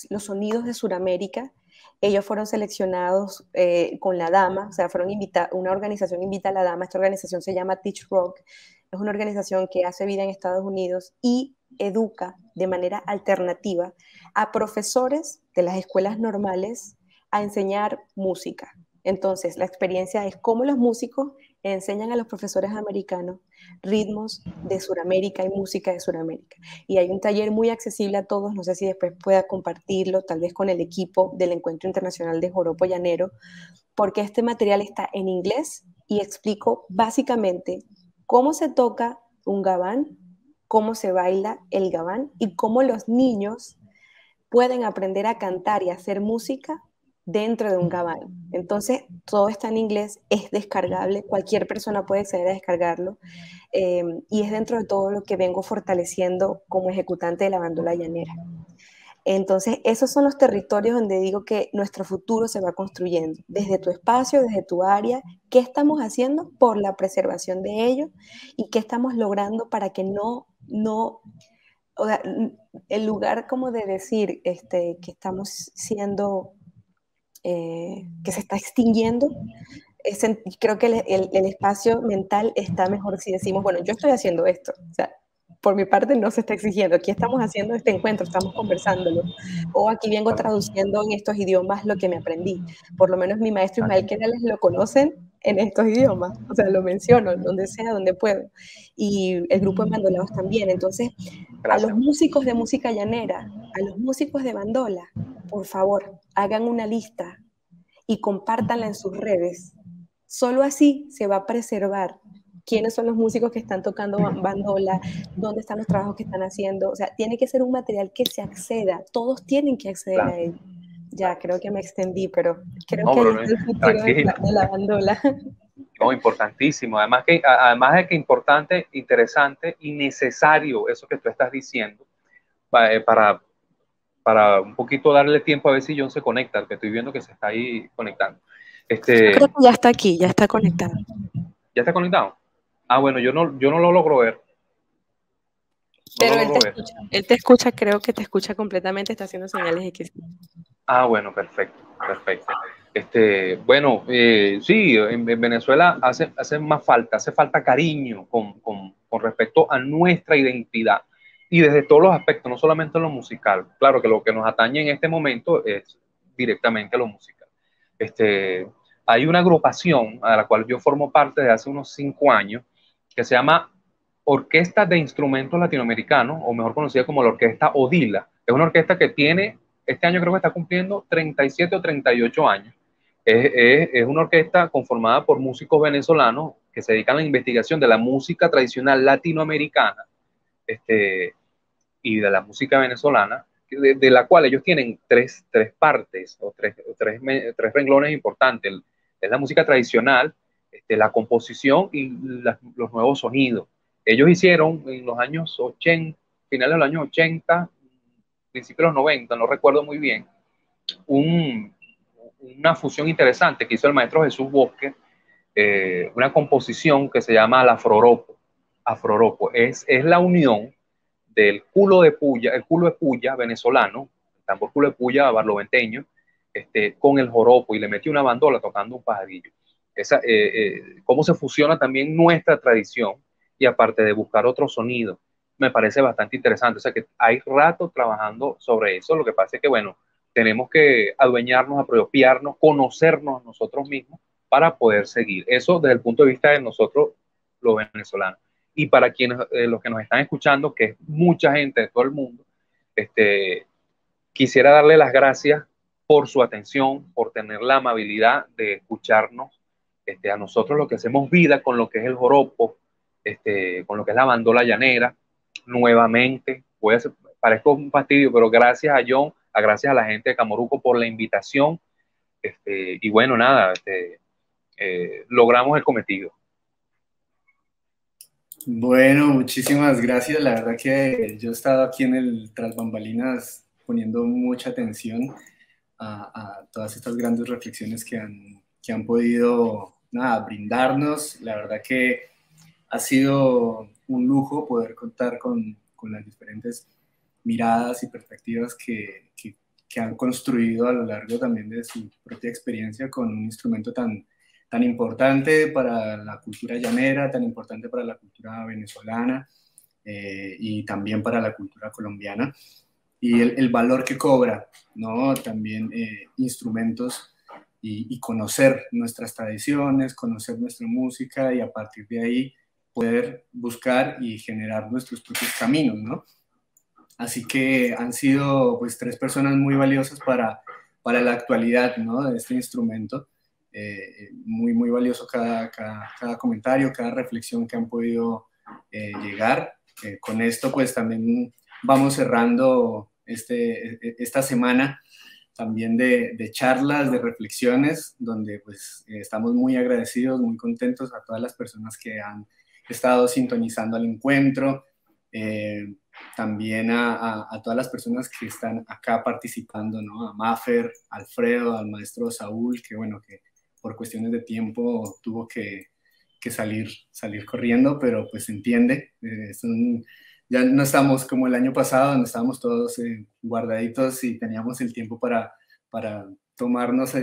los sonidos de Sudamérica. Ellos fueron seleccionados con la Dama, o sea, una organización invita a la Dama, esta organización se llama Teach Rock, es una organización que hace vida en Estados Unidos y educa de manera alternativa a profesores de las escuelas normales a enseñar música. Entonces, la experiencia es cómo los músicos enseñan a los profesores americanos ritmos de Sudamérica y música de Sudamérica. Y hay un taller muy accesible a todos, no sé si después pueda compartirlo, tal vez con el equipo del Encuentro Internacional de Joropo Llanero, porque este material está en inglés y explico básicamente cómo se toca un gabán, cómo se baila el gabán y cómo los niños pueden aprender a cantar y a hacer música dentro de un gabán. Entonces, todo está en inglés, es descargable, cualquier persona puede acceder a descargarlo, y es dentro de todo lo que vengo fortaleciendo como ejecutante de la bandola llanera. Entonces, esos son los territorios donde digo que nuestro futuro se va construyendo, desde tu espacio, desde tu área, qué estamos haciendo por la preservación de ello y qué estamos logrando para que no, o sea, el lugar como de decir que estamos siendo, que se está extinguiendo, creo que el espacio mental está mejor si decimos, bueno, yo estoy haciendo esto, o sea, por mi parte no se está exigiendo, aquí estamos haciendo este encuentro, estamos conversándolo, o aquí vengo traduciendo en estos idiomas lo que me aprendí, por lo menos mi maestro Ismael Querales lo conocen en estos idiomas, o sea, lo menciono, donde sea, donde puedo, y el grupo de mandolados también. Entonces, a los músicos de música llanera, a los músicos de bandola, por favor, hagan una lista y compártanla en sus redes. Solo así se va a preservar quiénes son los músicos que están tocando bandola, dónde están los trabajos que están haciendo. O sea, tiene que ser un material que se acceda. Todos tienen que acceder a él. Ya, creo que me extendí, pero creo que ahí está el futuro de la bandola. No, importantísimo. Además de que importante, interesante y necesario eso que tú estás diciendo para un poquito darle tiempo a ver si John se conecta, que estoy viendo que se está ahí conectando. Creo que ya está aquí, ya está conectado. ¿Ya está conectado? Ah, bueno, yo no lo logro ver. Pero él te escucha, creo que te escucha completamente, está haciendo señales de que sí. Ah, bueno, perfecto. Bueno, sí, en Venezuela hace falta cariño con respecto a nuestra identidad y desde todos los aspectos, no solamente en lo musical. Claro que lo que nos atañe en este momento es directamente lo musical. Hay una agrupación a la cual yo formo parte desde hace unos 5 años que se llama Orquesta de Instrumentos Latinoamericanos, o mejor conocida como la Orquesta Odila. Es una orquesta que tiene, este año creo que está cumpliendo 37 o 38 años. Es una orquesta conformada por músicos venezolanos que se dedican a la investigación de la música tradicional latinoamericana y de la música venezolana, de la cual ellos tienen tres partes o tres renglones importantes. Es la música tradicional, la composición y los nuevos sonidos. Ellos hicieron en los años 80, finales de los años 80, principios de los 90, no recuerdo muy bien, una fusión interesante que hizo el maestro Jesús Bosque, una composición que se llama el Afroropo. Afroropo es la unión del culo de puya venezolano, el tambor culo de puya barloventeño, con el joropo, y le metió una bandola tocando un pajarillo. Cómo se fusiona también nuestra tradición, y aparte de buscar otro sonido, me parece bastante interesante. O sea que hay rato trabajando sobre eso. Lo que pasa es que, bueno, tenemos que adueñarnos, apropiarnos, conocernos nosotros mismos para poder seguir. Eso desde el punto de vista de nosotros, los venezolanos. Y para quienes, los que nos están escuchando, que es mucha gente de todo el mundo, quisiera darle las gracias por su atención, por tener la amabilidad de escucharnos, a nosotros lo que hacemos vida con lo que es el joropo, con lo que es la bandola llanera. Nuevamente, parezco un fastidio, pero gracias a John, gracias a la gente de Camoruco por la invitación, y bueno, nada, logramos el cometido. Bueno, muchísimas gracias. La verdad que yo he estado aquí en el Tras Bambalinas poniendo mucha atención a todas estas grandes reflexiones que han podido brindarnos. La verdad que ha sido un lujo poder contar con las diferentes miradas y perspectivas que han construido a lo largo también de su propia experiencia con un instrumento tan importante para la cultura llanera, tan importante para la cultura venezolana y también para la cultura colombiana. Y el valor que cobra, ¿no? También instrumentos y conocer nuestras tradiciones, conocer nuestra música, y a partir de ahí poder buscar y generar nuestros propios caminos, ¿no? Así que han sido pues 3 personas muy valiosas para la actualidad, ¿no? De este instrumento. Muy, muy valioso cada comentario, cada reflexión que han podido llegar. Con esto pues también vamos cerrando esta semana también de charlas, de reflexiones, donde pues estamos muy agradecidos, muy contentos a todas las personas que han estado sintonizando al encuentro, también a todas las personas que están acá participando, ¿no? A Mafer, Alfredo, al maestro Saúl, que bueno, que por cuestiones de tiempo tuvo que salir corriendo, pero pues se entiende. Ya no estamos como el año pasado, donde estábamos todos guardaditos y teníamos el tiempo para tomarnos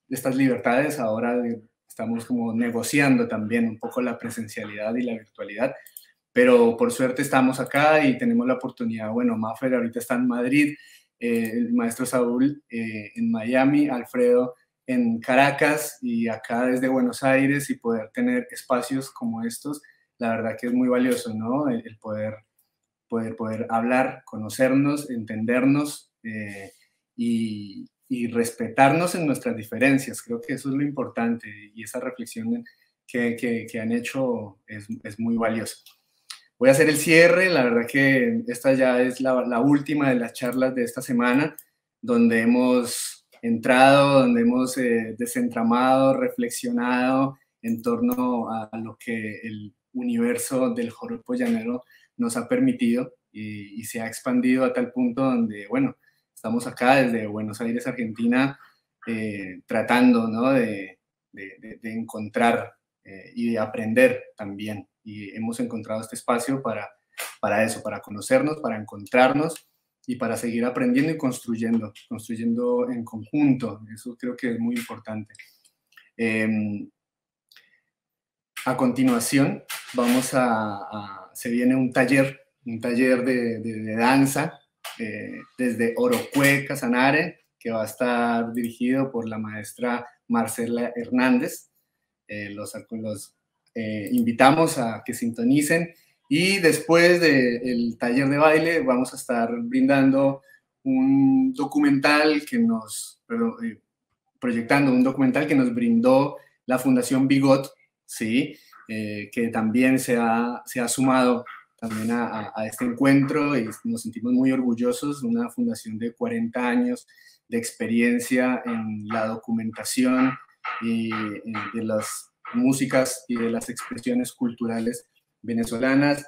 estas libertades. Ahora estamos como negociando también un poco la presencialidad y la virtualidad, pero por suerte estamos acá y tenemos la oportunidad. Bueno, Mafer ahorita está en Madrid, el maestro Saúl en Miami, Alfredo en Caracas y acá desde Buenos Aires, y poder tener espacios como estos, la verdad que es muy valioso, ¿no? El poder hablar, conocernos, entendernos y respetarnos en nuestras diferencias. Creo que eso es lo importante, y esa reflexión que han hecho es muy valiosa. Voy a hacer el cierre. La verdad que esta ya es la última de las charlas de esta semana, donde hemos entrado, donde hemos desentramado, reflexionado en torno a lo que el universo del joropo llanero nos ha permitido, y se ha expandido a tal punto donde, bueno, estamos acá desde Buenos Aires, Argentina, tratando, ¿no? de encontrar y de aprender también. Y hemos encontrado este espacio para eso, para conocernos, para encontrarnos y para seguir aprendiendo y construyendo en conjunto. Eso creo que es muy importante. A continuación, se viene un taller de danza desde Orocué, Casanare, que va a estar dirigido por la maestra Marcela Hernández. Los invitamos a que sintonicen, y después del taller de baile vamos a estar brindando un documental proyectando un documental que nos brindó la Fundación Bigot, ¿sí? Que también se ha sumado también a este encuentro, y nos sentimos muy orgullosos. Una fundación de 40 años de experiencia en la documentación y de las músicas y de las expresiones culturales venezolanas,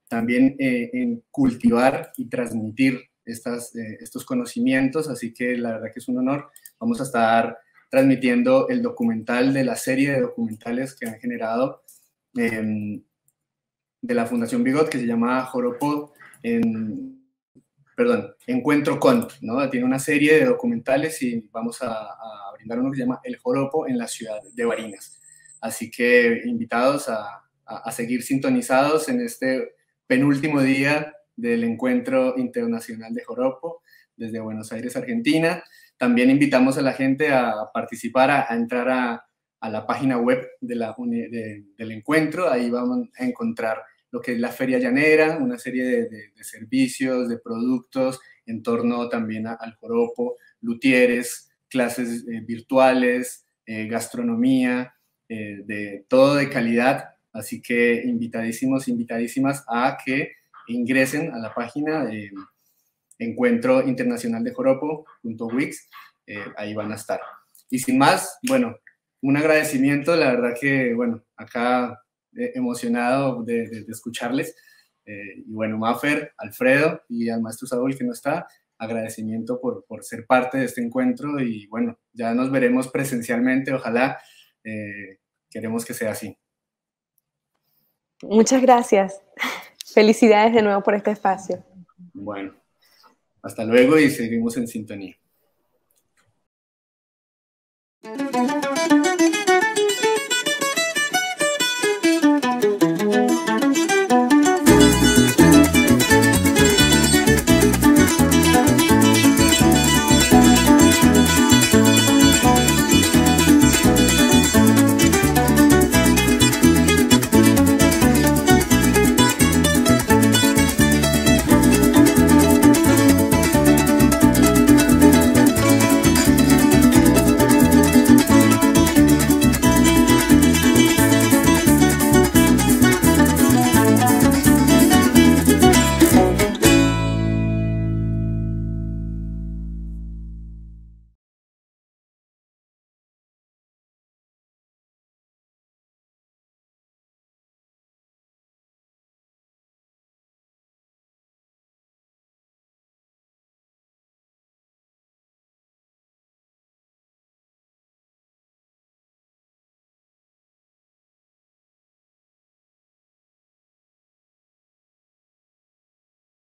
también en cultivar y transmitir estos conocimientos. Así que la verdad que es un honor. Vamos a estar transmitiendo el documental de la serie de documentales que han generado de la Fundación Bigot, que se llama Joropo, Encuentro Cont, ¿no? Tiene una serie de documentales, y vamos a brindar uno que se llama El Joropo en la ciudad de Barinas. Así que invitados a seguir sintonizados en este penúltimo día del Encuentro Internacional de Joropo desde Buenos Aires, Argentina. También invitamos a la gente a participar, a entrar a la página web del encuentro. Ahí vamos a encontrar lo que es la Feria Llanera, una serie de servicios, de productos en torno también al joropo, luthieres, clases virtuales, gastronomía, de todo de calidad. Así que invitadísimos, invitadísimas a que ingresen a la página de Encuentro Internacional de Joropo.wix, ahí van a estar. Y sin más, bueno, un agradecimiento, la verdad que, bueno, acá emocionado de escucharles. Y bueno, Mafer, Alfredo y al maestro Saúl, que no está, agradecimiento por ser parte de este encuentro, y bueno, ya nos veremos presencialmente, ojalá. Queremos que sea así. Muchas gracias. Felicidades de nuevo por este espacio. Bueno, hasta luego y seguimos en sintonía.